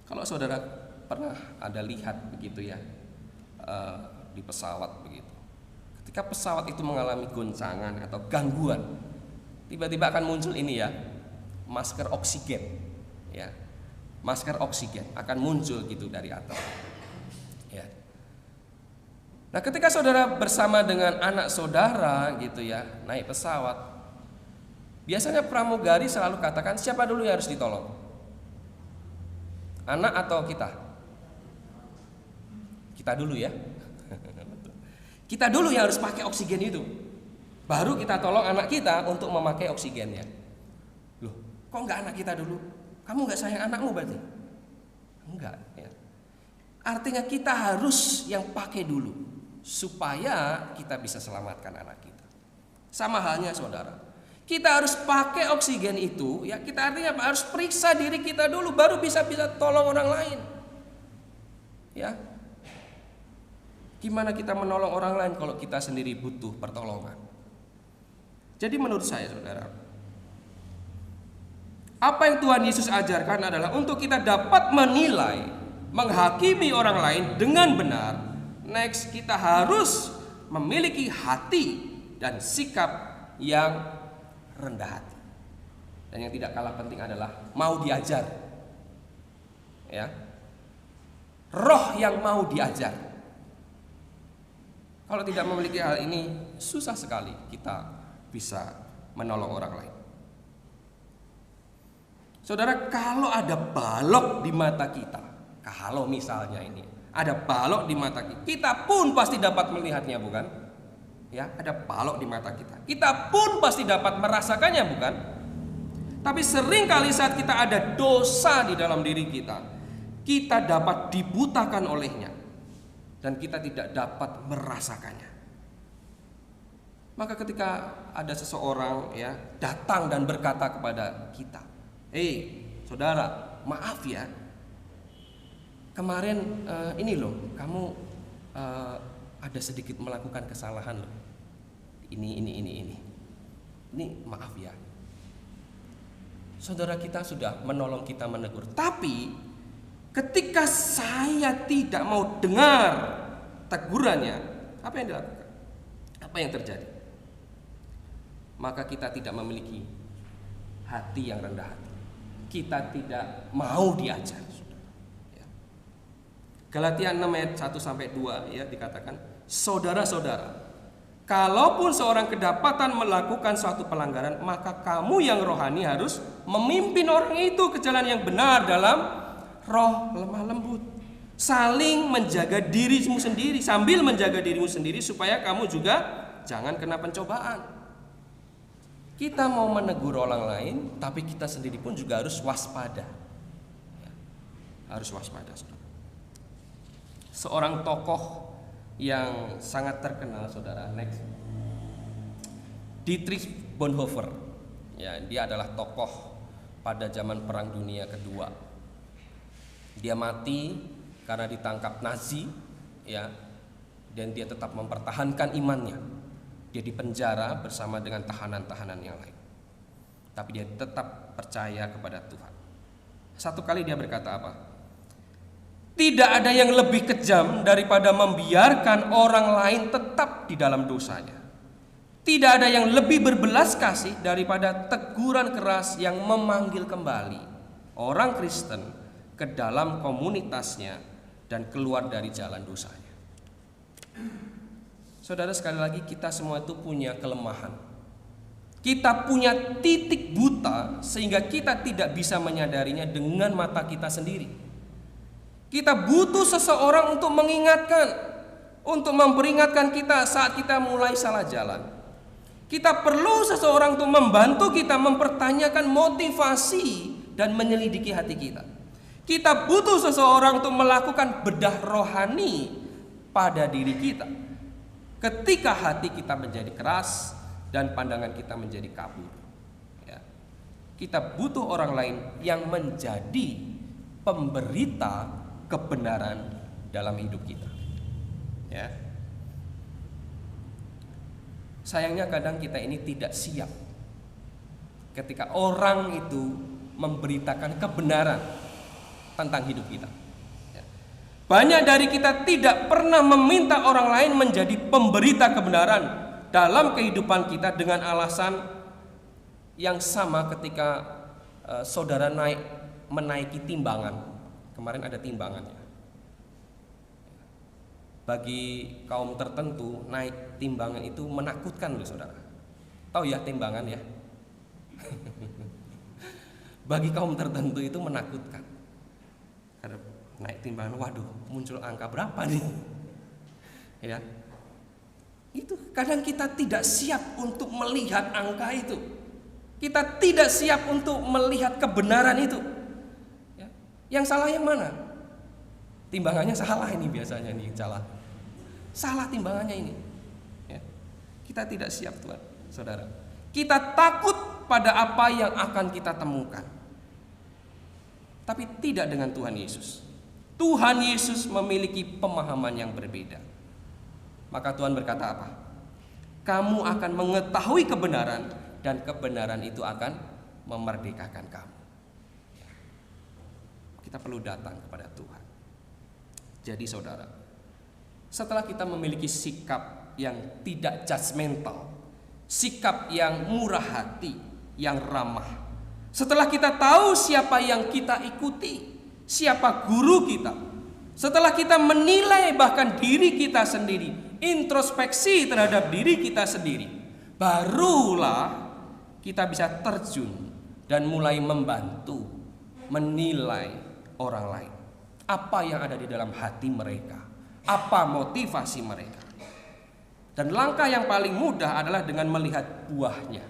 Kalau saudara pernah ada lihat begitu ya, di pesawat begitu. Ketika pesawat itu mengalami goncangan atau gangguan, tiba-tiba akan muncul ini ya, masker oksigen, ya, masker oksigen akan muncul gitu dari atas, ya. Nah, ketika saudara bersama dengan anak saudara gitu ya, naik pesawat, biasanya pramugari selalu katakan siapa dulu yang harus ditolong, anak atau kita? Kita dulu ya. Kita dulu yang harus pakai oksigen itu. Baru kita tolong anak kita untuk memakai oksigennya. Loh, kok enggak anak kita dulu? Kamu enggak sayang anakmu berarti? Enggak ya. Artinya kita harus yang pakai dulu supaya kita bisa selamatkan anak kita. Sama halnya saudara, kita harus pakai oksigen itu ya, kita artinya harus periksa diri kita dulu baru bisa tolong orang lain. Ya. Gimana kita menolong orang lain kalau kita sendiri butuh pertolongan? Jadi menurut saya saudara, apa yang Tuhan Yesus ajarkan adalah untuk kita dapat menilai, menghakimi orang lain dengan benar. Next, kita harus memiliki hati dan sikap yang rendah hati. Dan yang tidak kalah penting adalah mau diajar. Ya. Roh yang mau diajar. Kalau tidak memiliki hal ini, susah sekali kita bisa menolong orang lain. Saudara, kalau ada balok di mata kita, kalau misalnya ini ada balok di mata kita, kita pun pasti dapat melihatnya, bukan? Ya, ada balok di mata kita. Kita pun pasti dapat merasakannya, bukan? Tapi sering kali saat kita ada dosa di dalam diri kita, kita dapat dibutakan olehnya. Dan kita tidak dapat merasakannya. Maka ketika ada seseorang ya datang dan berkata kepada kita, saudara, maaf ya, kemarin ini loh, kamu ada sedikit melakukan kesalahan loh. Ini maaf ya. Saudara kita sudah menolong kita, menegur, tapi ketika saya tidak mau dengar tegurannya, apa yang dilakukan? Apa yang terjadi? Maka kita tidak memiliki hati yang rendah hati. Kita tidak mau diajar. Galatia 6 ayat 1-2 ya dikatakan, saudara-saudara, kalaupun seorang kedapatan melakukan suatu pelanggaran, maka kamu yang rohani harus memimpin orang itu ke jalan yang benar dalam roh lemah lembut, saling menjaga dirimu sendiri, sambil menjaga dirimu sendiri supaya kamu juga jangan kena pencobaan. Kita mau menegur orang lain, tapi kita sendiri pun juga harus waspada. Ya, harus waspada, saudara. Seorang tokoh yang sangat terkenal, saudara, next, Dietrich Bonhoeffer. Ya, dia adalah tokoh pada zaman Perang Dunia Kedua. Dia mati karena ditangkap Nazi, ya, dan dia tetap mempertahankan imannya. dia dipenjara bersama dengan tahanan-tahanan yang lain. Tapi dia tetap percaya kepada Tuhan. Satu kali dia berkata apa? Tidak ada yang lebih kejam daripada membiarkan orang lain tetap di dalam dosanya. Tidak ada yang lebih berbelas kasih daripada teguran keras yang memanggil kembali orang Kristen ke dalam komunitasnya dan keluar dari jalan dosanya. Saudara, sekali lagi kita semua itu punya kelemahan. Kita punya titik buta sehingga kita tidak bisa menyadarinya dengan mata kita sendiri. Kita butuh seseorang untuk mengingatkan, untuk memperingatkan kita saat kita mulai salah jalan. Kita perlu seseorang untuk membantu kita mempertanyakan motivasi dan menyelidiki hati kita. Kita butuh seseorang untuk melakukan bedah rohani pada diri kita. Ketika hati kita menjadi keras dan pandangan kita menjadi kabur, ya, kita butuh orang lain yang menjadi pemberita kebenaran dalam hidup kita. Ya. Sayangnya kadang kita ini tidak siap ketika orang itu memberitakan kebenaran tentang hidup kita. Banyak dari kita tidak pernah meminta orang lain menjadi pemberita kebenaran dalam kehidupan kita dengan alasan yang sama ketika saudara menaiki timbangan. Kemarin ada timbangannya. Bagi kaum tertentu naik timbangan itu menakutkan loh saudara. Tahu ya timbangan ya? Bagi kaum tertentu itu menakutkan. Karena naik timbangan, waduh, muncul angka berapa nih? Ya. Itu kadang kita tidak siap untuk melihat angka itu. Kita tidak siap untuk melihat kebenaran itu. Ya. Yang salah yang mana? Timbangannya salah ini biasanya nih, salah timbangannya ini. Ya. Kita tidak siap Tuhan, saudara. Kita takut pada apa yang akan kita temukan. Tapi tidak dengan Tuhan Yesus. Tuhan Yesus memiliki pemahaman yang berbeda. Maka Tuhan berkata apa? Kamu akan mengetahui kebenaran dan kebenaran itu akan memerdekakan kamu. Kita perlu datang kepada Tuhan. Jadi saudara, setelah kita memiliki sikap yang tidak judgmental, sikap yang murah hati, yang ramah, setelah kita tahu siapa yang kita ikuti, siapa guru kita, setelah kita menilai bahkan diri kita sendiri, introspeksi terhadap diri kita sendiri, barulah kita bisa terjun dan mulai membantu menilai orang lain. Apa yang ada di dalam hati mereka, apa motivasi mereka. Dan langkah yang paling mudah adalah dengan melihat buahnya.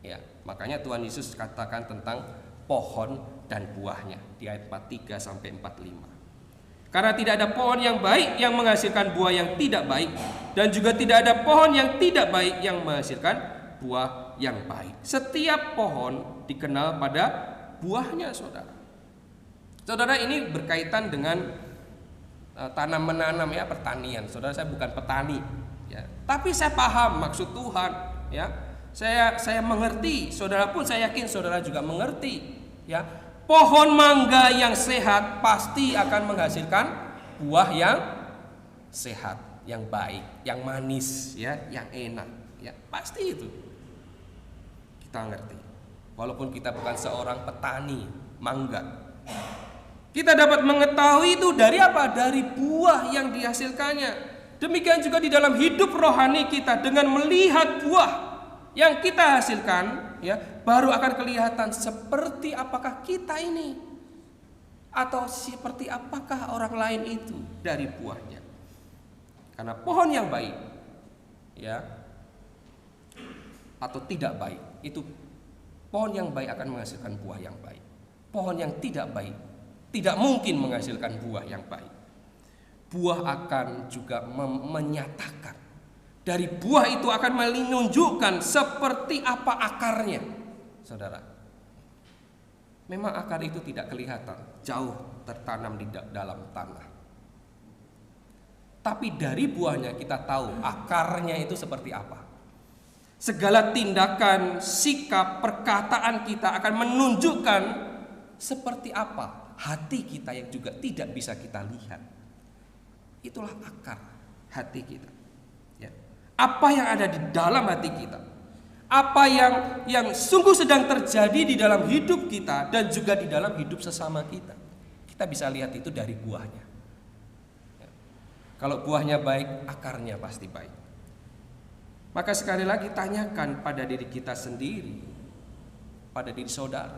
Ya, makanya Tuhan Yesus katakan tentang pohon dan buahnya di ayat 43 sampai 45. Karena tidak ada pohon yang baik yang menghasilkan buah yang tidak baik, dan juga tidak ada pohon yang tidak baik yang menghasilkan buah yang baik. Setiap pohon dikenal pada buahnya, saudara. Saudara, ini berkaitan dengan tanam menanam ya, pertanian. Saudara, saya bukan petani ya, tapi saya paham maksud Tuhan ya. Saya mengerti, saudara pun saya yakin saudara juga mengerti ya. Pohon mangga yang sehat pasti akan menghasilkan buah yang sehat, yang baik, yang manis ya, yang enak ya. Pasti itu. Kita ngerti. Walaupun kita bukan seorang petani mangga, kita dapat mengetahui itu dari apa? Dari buah yang dihasilkannya. Demikian juga di dalam hidup rohani kita, dengan melihat buah yang kita hasilkan, ya, baru akan kelihatan seperti apakah kita ini, atau seperti apakah orang lain itu dari buahnya. Karena pohon yang baik, ya, atau tidak baik, itu pohon yang baik akan menghasilkan buah yang baik. Pohon yang tidak baik tidak mungkin menghasilkan buah yang baik. Buah akan juga menyatakan, dari buah itu akan menunjukkan seperti apa akarnya. Saudara, memang akar itu tidak kelihatan, jauh tertanam di dalam tanah. Tapi dari buahnya kita tahu akarnya itu seperti apa. Segala tindakan, sikap, perkataan kita akan menunjukkan seperti apa hati kita yang juga tidak bisa kita lihat. Itulah akar hati kita. Ya. Apa yang ada di dalam hati kita, apa yang sungguh sedang terjadi di dalam hidup kita dan juga di dalam hidup sesama kita. Kita bisa lihat itu dari buahnya. Ya. Kalau buahnya baik, akarnya pasti baik. Maka sekali lagi tanyakan pada diri kita sendiri, pada diri saudara,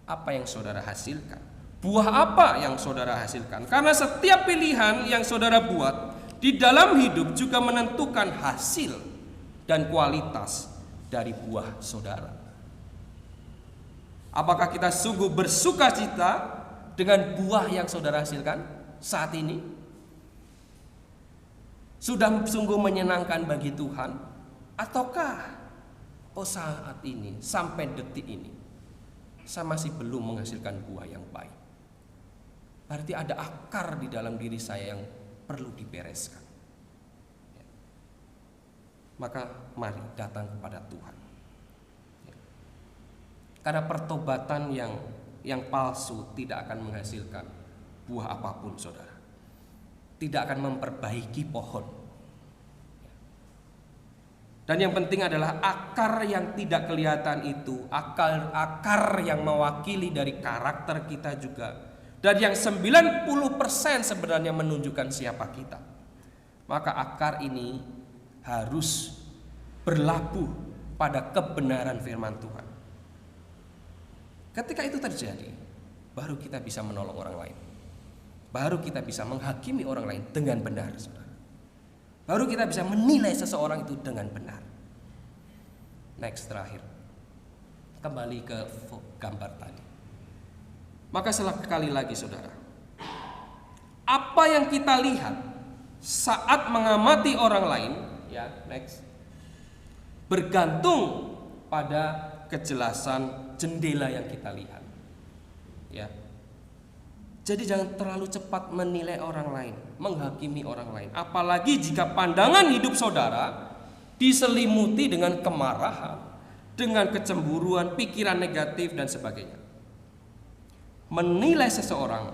apa yang saudara hasilkan? Buah apa yang saudara hasilkan? Karena setiap pilihan yang saudara buat di dalam hidup juga menentukan hasil dan kualitas dari buah saudara. Apakah kita sungguh bersukacita dengan buah yang saudara hasilkan saat ini? Sudah sungguh menyenangkan bagi Tuhan? Ataukah saat ini, sampai detik ini, saya masih belum menghasilkan buah yang baik? Berarti ada akar di dalam diri saya yang perlu dibereskan. Ya. Maka mari datang kepada Tuhan. Ya. Karena pertobatan yang palsu tidak akan menghasilkan buah apapun, saudara. Tidak akan memperbaiki pohon. Dan yang penting adalah akar yang tidak kelihatan itu, akar yang mewakili dari karakter kita juga. Dan yang 90% sebenarnya menunjukkan siapa kita. Maka akar ini harus berlabuh pada kebenaran firman Tuhan. Ketika itu terjadi, baru kita bisa menolong orang lain. Baru kita bisa menghakimi orang lain dengan benar, saudara. Baru kita bisa menilai seseorang itu dengan benar. Next, terakhir. Kembali ke gambar tadi. Maka sekali lagi, saudara, apa yang kita lihat saat mengamati orang lain, ya, next, bergantung pada kejelasan jendela yang kita lihat. Ya. Jadi jangan terlalu cepat menilai orang lain, menghakimi orang lain. Apalagi jika pandangan hidup saudara diselimuti dengan kemarahan, dengan kecemburuan, pikiran negatif dan sebagainya. Menilai seseorang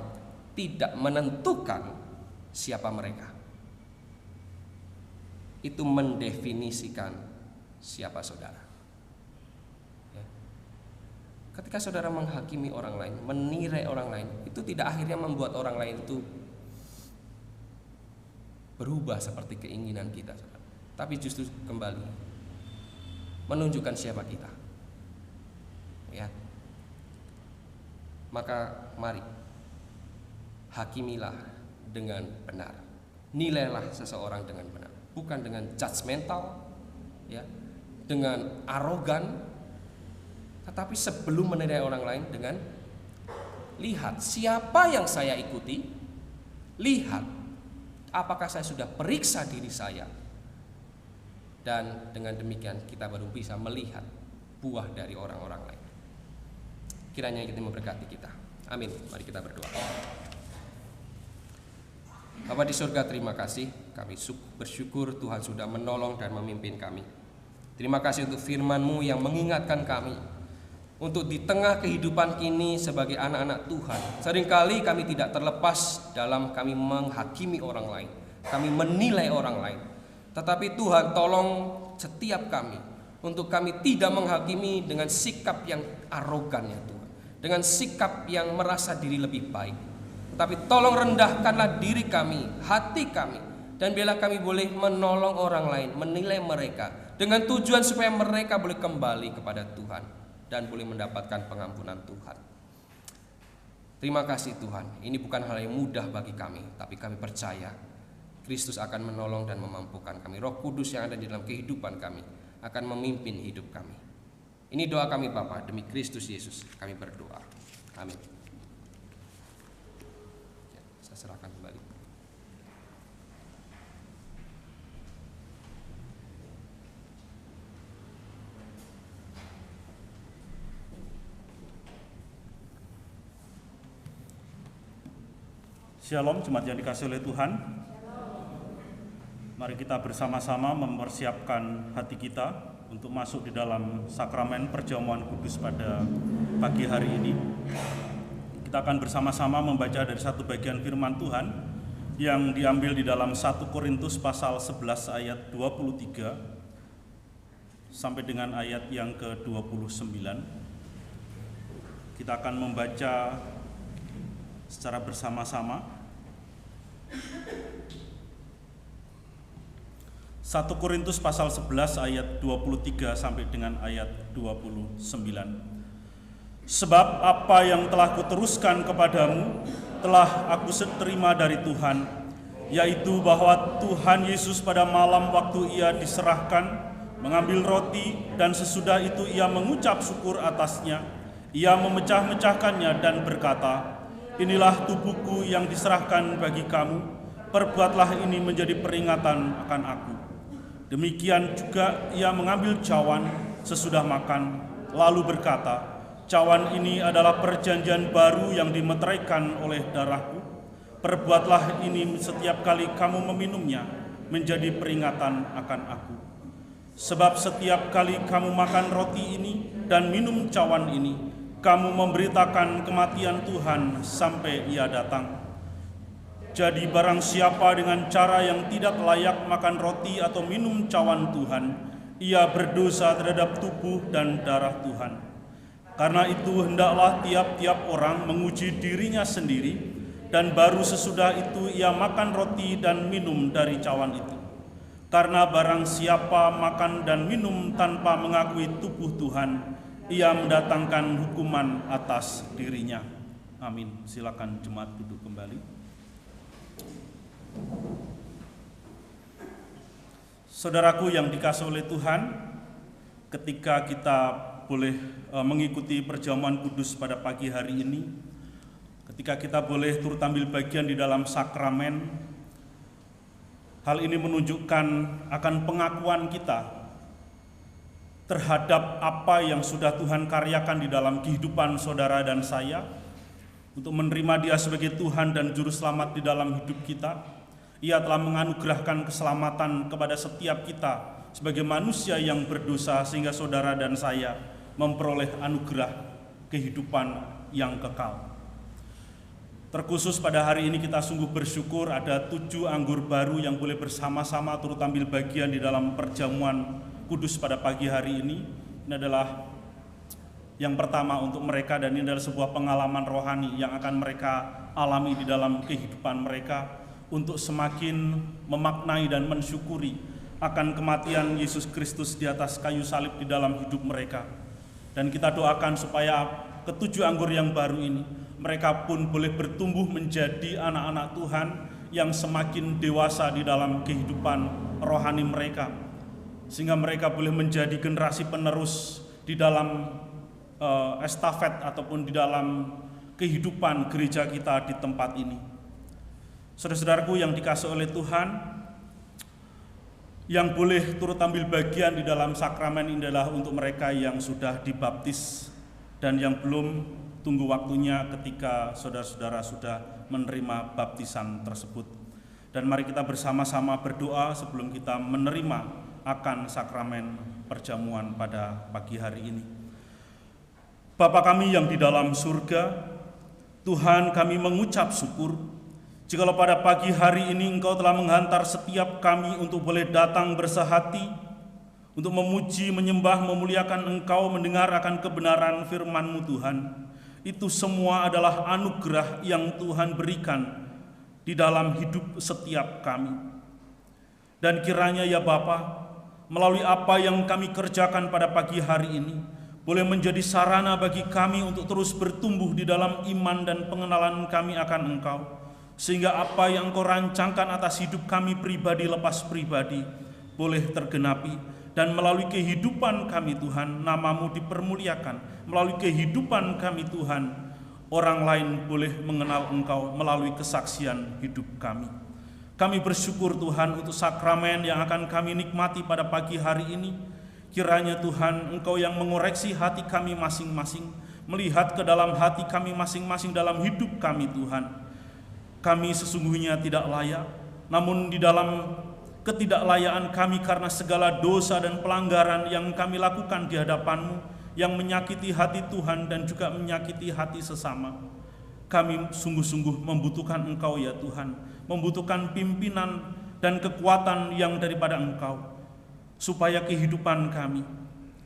tidak menentukan siapa mereka. Itu mendefinisikan siapa saudara. Ketika saudara menghakimi orang lain, menilai orang lain, itu tidak akhirnya membuat orang lain itu berubah seperti keinginan kita, saudara. Tapi justru kembali menunjukkan siapa kita. Ya. Maka mari hakimilah dengan benar. Nilailah seseorang dengan benar, bukan dengan judgmental, ya, dengan arogan. Tetapi sebelum menilai orang lain dengan lihat siapa yang saya ikuti, lihat apakah saya sudah periksa diri saya, dan dengan demikian kita baru bisa melihat buah dari orang-orang lain. Kiranya itu memberkati kita. Amin. Mari kita berdoa. Bapa di surga, terima kasih. Kami bersyukur Tuhan sudah menolong dan memimpin kami. Terima kasih untuk firman-Mu yang mengingatkan kami untuk di tengah kehidupan kini sebagai anak-anak Tuhan, seringkali kami tidak terlepas dalam kami menghakimi orang lain, kami menilai orang lain. Tetapi Tuhan tolong setiap kami untuk kami tidak menghakimi dengan sikap yang arogan, ya Tuhan, dengan sikap yang merasa diri lebih baik. Tapi tolong rendahkanlah diri kami, hati kami, dan biarlah kami boleh menolong orang lain, menilai mereka dengan tujuan supaya mereka boleh kembali kepada Tuhan dan boleh mendapatkan pengampunan Tuhan. Terima kasih Tuhan. Ini bukan hal yang mudah bagi kami, tapi kami percaya Kristus akan menolong dan memampukan kami. Roh Kudus yang ada di dalam kehidupan kami akan memimpin hidup kami. Ini doa kami Bapa, demi Kristus Yesus kami berdoa. Amin. Ya, saya serahkan kembali. Shalom jemaat yang dikasihi oleh Tuhan. Mari kita bersama-sama mempersiapkan hati kita untuk masuk di dalam sakramen perjamuan kudus pada pagi hari ini. Kita akan bersama-sama membaca dari satu bagian firman Tuhan yang diambil di dalam 1 Korintus pasal 11 ayat 23 sampai dengan ayat yang ke-29. Kita akan membaca secara bersama-sama. 1 Korintus pasal 11 ayat 23 sampai dengan ayat 29. Sebab apa yang telah kuteruskan kepadamu telah aku terima dari Tuhan, yaitu bahwa Tuhan Yesus pada malam waktu ia diserahkan mengambil roti, dan sesudah itu ia mengucap syukur atasnya, ia memecah-mecahkannya dan berkata, "Inilah tubuhku yang diserahkan bagi kamu, perbuatlah ini menjadi peringatan akan aku." Demikian juga ia mengambil cawan sesudah makan, lalu berkata, "Cawan ini adalah perjanjian baru yang dimeteraikan oleh darahku. Perbuatlah ini setiap kali kamu meminumnya, menjadi peringatan akan aku. Sebab setiap kali kamu makan roti ini dan minum cawan ini, kamu memberitakan kematian Tuhan sampai ia datang. Jadi barang siapa dengan cara yang tidak layak makan roti atau minum cawan Tuhan, ia berdosa terhadap tubuh dan darah Tuhan. Karena itu hendaklah tiap-tiap orang menguji dirinya sendiri, dan baru sesudah itu ia makan roti dan minum dari cawan itu. Karena barang siapa makan dan minum tanpa mengakui tubuh Tuhan, ia mendatangkan hukuman atas dirinya." Amin. Silakan jemaat duduk kembali. Saudaraku yang dikasihi oleh Tuhan, ketika kita boleh mengikuti perjamuan kudus pada pagi hari ini, ketika kita boleh turut ambil bagian di dalam sakramen, hal ini menunjukkan akan pengakuan kita terhadap apa yang sudah Tuhan karyakan di dalam kehidupan saudara dan saya, untuk menerima Dia sebagai Tuhan dan Juru Selamat di dalam hidup kita. Ia telah menganugerahkan keselamatan kepada setiap kita sebagai manusia yang berdosa, sehingga saudara dan saya memperoleh anugerah kehidupan yang kekal. Terkhusus pada hari ini kita sungguh bersyukur ada 7 anggur baru yang boleh bersama-sama turut ambil bagian di dalam perjamuan kudus pada pagi hari ini. Ini adalah yang pertama untuk mereka, dan ini adalah sebuah pengalaman rohani yang akan mereka alami di dalam kehidupan mereka, untuk semakin memaknai dan mensyukuri akan kematian Yesus Kristus di atas kayu salib di dalam hidup mereka. Dan kita doakan supaya ke-7 anggur yang baru ini, mereka pun boleh bertumbuh menjadi anak-anak Tuhan yang semakin dewasa di dalam kehidupan rohani mereka, sehingga mereka boleh menjadi generasi penerus di dalam estafet ataupun di dalam kehidupan gereja kita di tempat ini. Saudara-saudaraku yang dikasihi oleh Tuhan, yang boleh turut ambil bagian di dalam sakramen ini adalah untuk mereka yang sudah dibaptis dan yang belum, tunggu waktunya ketika saudara-saudara sudah menerima baptisan tersebut. Dan mari kita bersama-sama berdoa sebelum kita menerima akan sakramen perjamuan pada pagi hari ini. Bapa kami yang di dalam surga, Tuhan, kami mengucap syukur jikalau pada pagi hari ini Engkau telah menghantar setiap kami untuk boleh datang bersehati, untuk memuji, menyembah, memuliakan Engkau, mendengar akan kebenaran firman-Mu Tuhan. Itu semua adalah anugerah yang Tuhan berikan di dalam hidup setiap kami. Dan kiranya ya Bapa, melalui apa yang kami kerjakan pada pagi hari ini, boleh menjadi sarana bagi kami untuk terus bertumbuh di dalam iman dan pengenalan kami akan Engkau, sehingga apa yang Engkau rancangkan atas hidup kami pribadi lepas pribadi boleh tergenapi, dan melalui kehidupan kami Tuhan, nama-Mu dipermuliakan. Melalui kehidupan kami Tuhan, orang lain boleh mengenal Engkau melalui kesaksian hidup kami. Kami bersyukur Tuhan untuk sakramen yang akan kami nikmati pada pagi hari ini. Kiranya Tuhan, Engkau yang mengoreksi hati kami masing-masing, melihat ke dalam hati kami masing-masing dalam hidup kami Tuhan. Kami sesungguhnya tidak layak, namun di dalam ketidaklayaan kami karena segala dosa dan pelanggaran yang kami lakukan di hadapan-Mu, yang menyakiti hati Tuhan dan juga menyakiti hati sesama. Kami sungguh-sungguh membutuhkan Engkau ya Tuhan, membutuhkan pimpinan dan kekuatan yang daripada Engkau, supaya kehidupan kami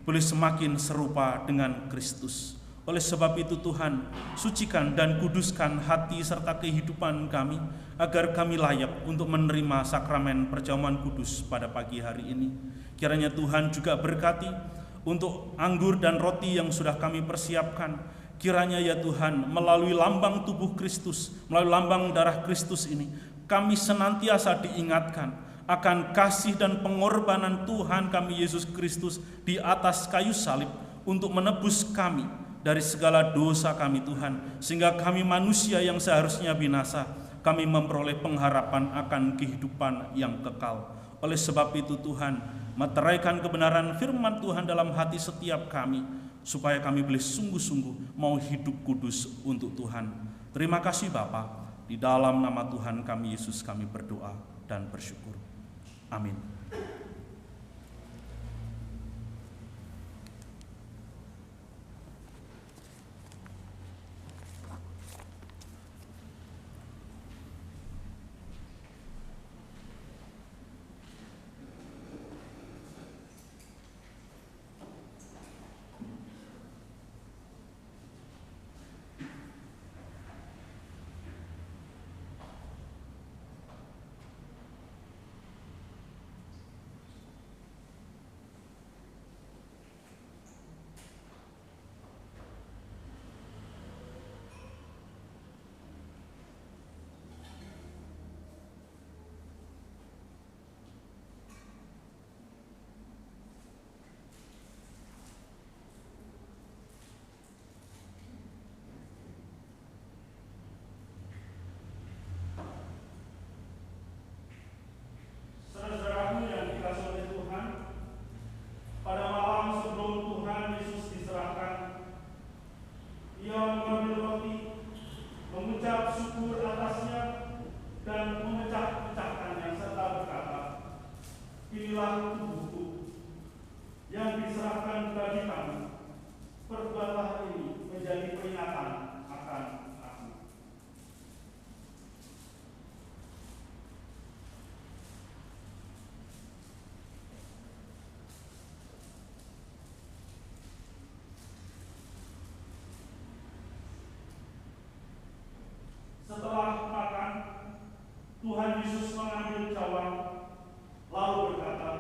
boleh semakin serupa dengan Kristus. Oleh sebab itu Tuhan, sucikan dan kuduskan hati serta kehidupan kami, agar kami layak untuk menerima sakramen perjamuan kudus pada pagi hari ini. Kiranya Tuhan juga berkati untuk anggur dan roti yang sudah kami persiapkan. Kiranya ya Tuhan, melalui lambang tubuh Kristus, melalui lambang darah Kristus ini, kami senantiasa diingatkan akan kasih dan pengorbanan Tuhan kami Yesus Kristus di atas kayu salib untuk menebus kami dari segala dosa kami Tuhan, sehingga kami manusia yang seharusnya binasa, kami memperoleh pengharapan akan kehidupan yang kekal. Oleh sebab itu Tuhan, meteraikan kebenaran firman Tuhan dalam hati setiap kami, supaya kami boleh sungguh-sungguh mau hidup kudus untuk Tuhan. Terima kasih Bapa, di dalam nama Tuhan kami Yesus kami berdoa dan bersyukur. Amin. Saudara-saudaraku yang dikasihi oleh Tuhan, pada malam sebelum Tuhan Yesus diserahkan, Ia mengambil roti, mengucap syukur atasnya, dan memecah-mecahkannya serta berkata, "Inilah tubuhku yang diserahkan bagi kamu. Perbuatlah ini menjadi peringatan akan aku." Setelah makan, Tuhan Yesus mengambil cawan, lalu berkata,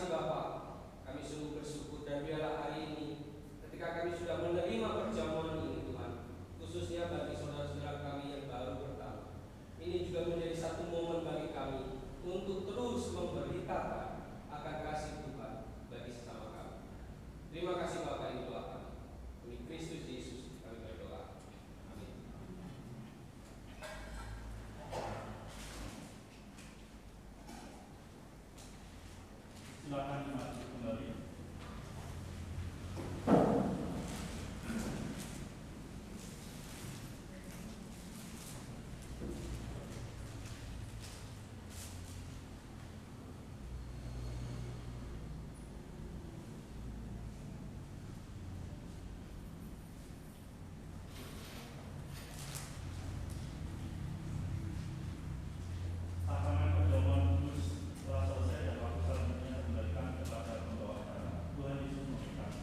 kasih Bapa, kami sungguh bersyukur dan biarlah hari ini ketika kami sudah menerima perjamuan ini Tuhan, khususnya bagi saudara-saudara kami yang baru bertamu, ini juga menjadi satu momen bagi kami untuk terus memberitakan akan kasih Tuhan bagi sesama kami. Terima kasih Bapa, ini doa kami. Demi Kristus Yesus kami berdoa. Amin. Silakan dimaju kembali. Pasangan perjamuan kudus telah selesai dan waktu selanjutnya kembalikan kepada pembawa acara. Tuhan Yesus memberkati.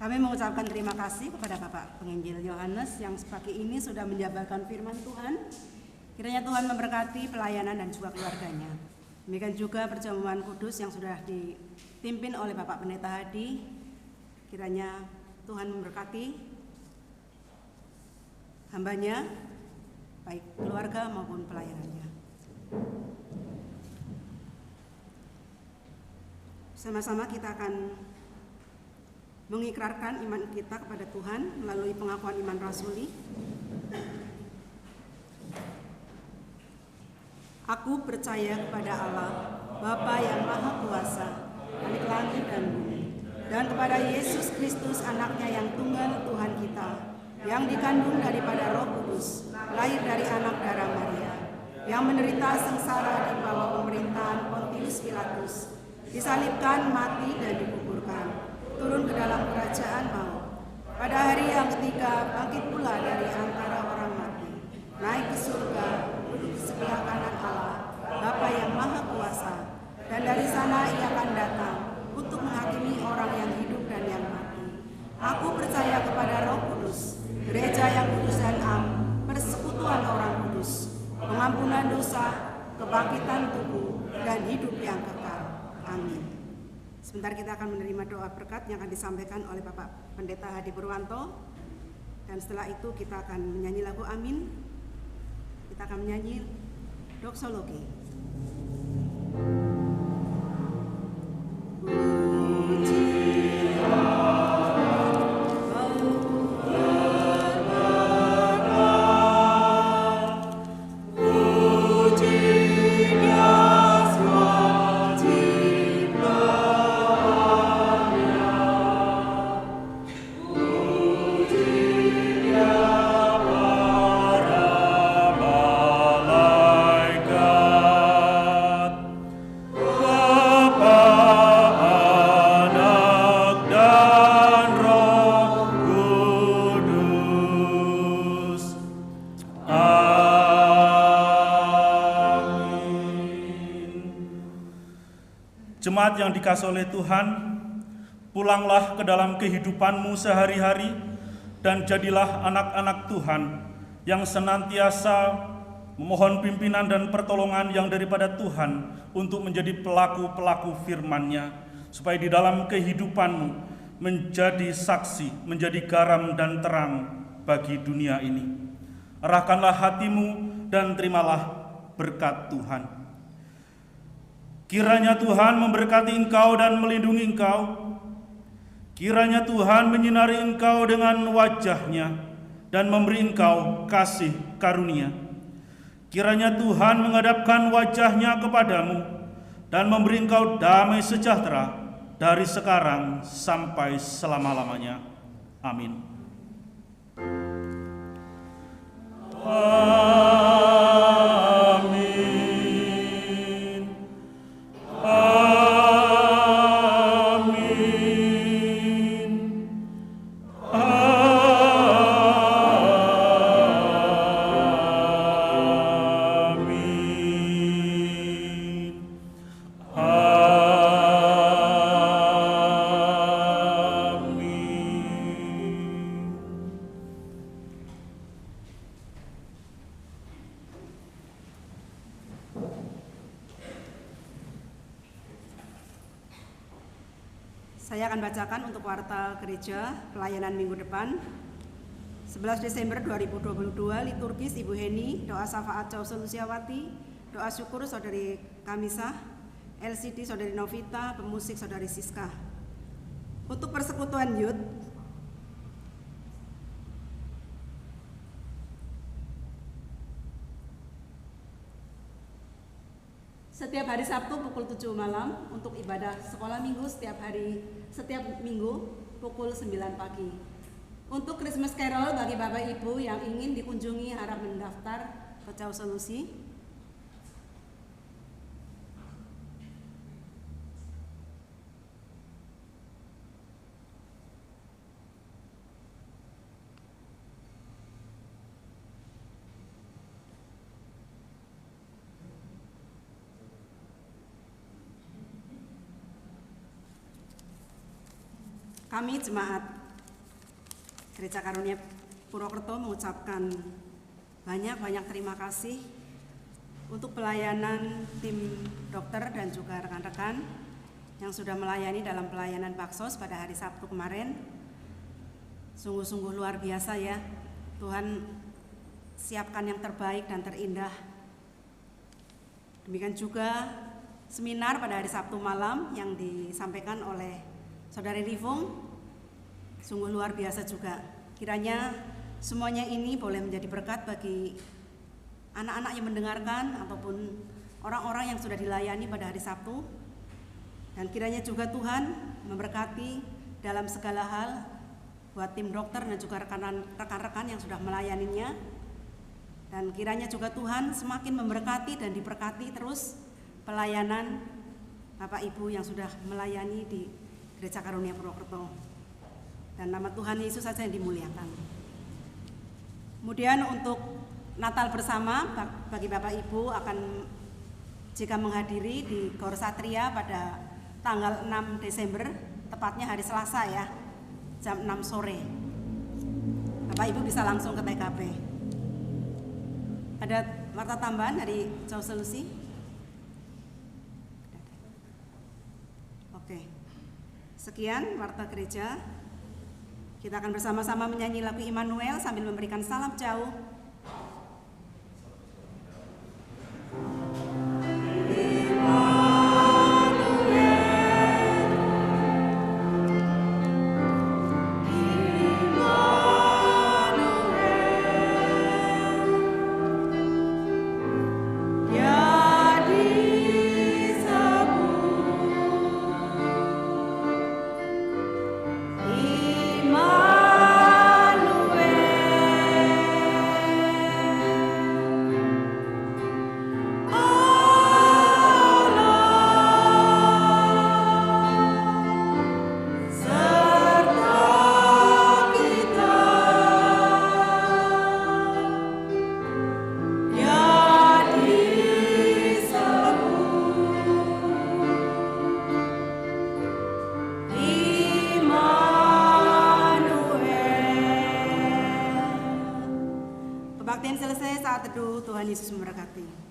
Kami mengucapkan terima kasih kepada Bapak Penginjil Yohanes yang pagi ini sudah menjabarkan firman Tuhan. Kiranya Tuhan memberkati pelayanan dan juga keluarganya. Demikian juga perjamuan kudus yang sudah dipimpin oleh Bapak Pendeta Hadi. Kiranya Tuhan memberkati hambanya, baik keluarga maupun pelayanannya. Sama-sama kita akan mengikrarkan iman kita kepada Tuhan melalui pengakuan iman rasuli. Aku percaya kepada Allah, Bapa yang Maha Kuasa, Khalik langit dan bumi, dan kepada Yesus Kristus anaknya yang tunggal Tuhan kita, yang dikandung daripada Roh Kudus, lahir dari anak darah Maria, yang menderita sengsara di bawah pemerintahan Pontius Pilatus, disalibkan, mati dan dikuburkan, turun ke dalam kerajaan maut. Pada hari yang ketiga bangkit pula dari antara orang mati, naik ke surga, duduk di sebelah kanan Allah, Bapa yang Maha Kuasa, dan dari sana Ia akan datang untuk menghakimi orang yang hidup dan yang mati. Aku percaya kepada Roh Kudus, gereja yang kudus dan am, persekutuan orang kudus, pengampunan dosa, kebangkitan tubuh, dan hidup yang kekal. Amin. Sebentar kita akan menerima doa berkat yang akan disampaikan oleh Bapak Pendeta Hadi Purwanto. Dan setelah itu kita akan menyanyi lagu Amin. Kita akan menyanyi doksologi. Jemaat yang dikasihi oleh Tuhan, pulanglah ke dalam kehidupanmu sehari-hari dan jadilah anak-anak Tuhan yang senantiasa memohon pimpinan dan pertolongan yang daripada Tuhan untuk menjadi pelaku-pelaku firman-Nya, supaya di dalam kehidupanmu menjadi saksi, menjadi garam dan terang bagi dunia ini. Arahkanlah hatimu dan terimalah berkat Tuhan. Kiranya Tuhan memberkati engkau dan melindungi engkau. Kiranya Tuhan menyinari engkau dengan wajah-Nya dan memberi engkau kasih karunia. Kiranya Tuhan menghadapkan wajah-Nya kepadamu dan memberi engkau damai sejahtera dari sekarang sampai selama-lamanya. Amin. Saya akan bacakan untuk warta gereja pelayanan minggu depan. 11 Desember 2022, liturgis Ibu Heni, doa syafaat Cau Solusiawati, doa syukur Saudari Kamisah, LCD Saudari Novita, pemusik Saudari Siska. Untuk persekutuan youth, setiap hari Sabtu pukul 7 malam untuk ibadah sekolah minggu setiap minggu pukul 9 pagi. Untuk Christmas Carol bagi Bapak Ibu yang ingin dikunjungi harap mendaftar ke Cau Solusi. Kami jemaat Gereja Karunia Purwokerto mengucapkan banyak terima kasih untuk pelayanan tim dokter dan juga rekan-rekan yang sudah melayani dalam pelayanan Baksos pada hari Sabtu kemarin. Sungguh-sungguh luar biasa ya, Tuhan siapkan yang terbaik dan terindah. Demikian juga seminar pada hari Sabtu malam yang disampaikan oleh Saudari Rifung, sungguh luar biasa juga. Kiranya semuanya ini boleh menjadi berkat bagi anak-anak yang mendengarkan ataupun orang-orang yang sudah dilayani pada hari Sabtu. Dan kiranya juga Tuhan memberkati dalam segala hal buat tim dokter dan juga rekan-rekan yang sudah melayaninya. Dan kiranya juga Tuhan semakin memberkati dan diberkati terus pelayanan Bapak Ibu yang sudah melayani di Gereja Karunia Purwokerto. Dan nama Tuhan Yesus saja yang dimuliakan. Kemudian untuk Natal bersama bagi Bapak Ibu akan jika menghadiri di Gor Satria pada tanggal 6 Desember, tepatnya hari Selasa ya, jam 6 sore. Bapak Ibu bisa langsung ke TKP. Ada warta tambahan dari Cau Solusi? Oke. Sekian warta gereja. Kita akan bersama-sama menyanyi lagu Immanuel sambil memberikan salam jauh. Kebaktian selesai, saat teduh. Tuhan Yesus memberkati.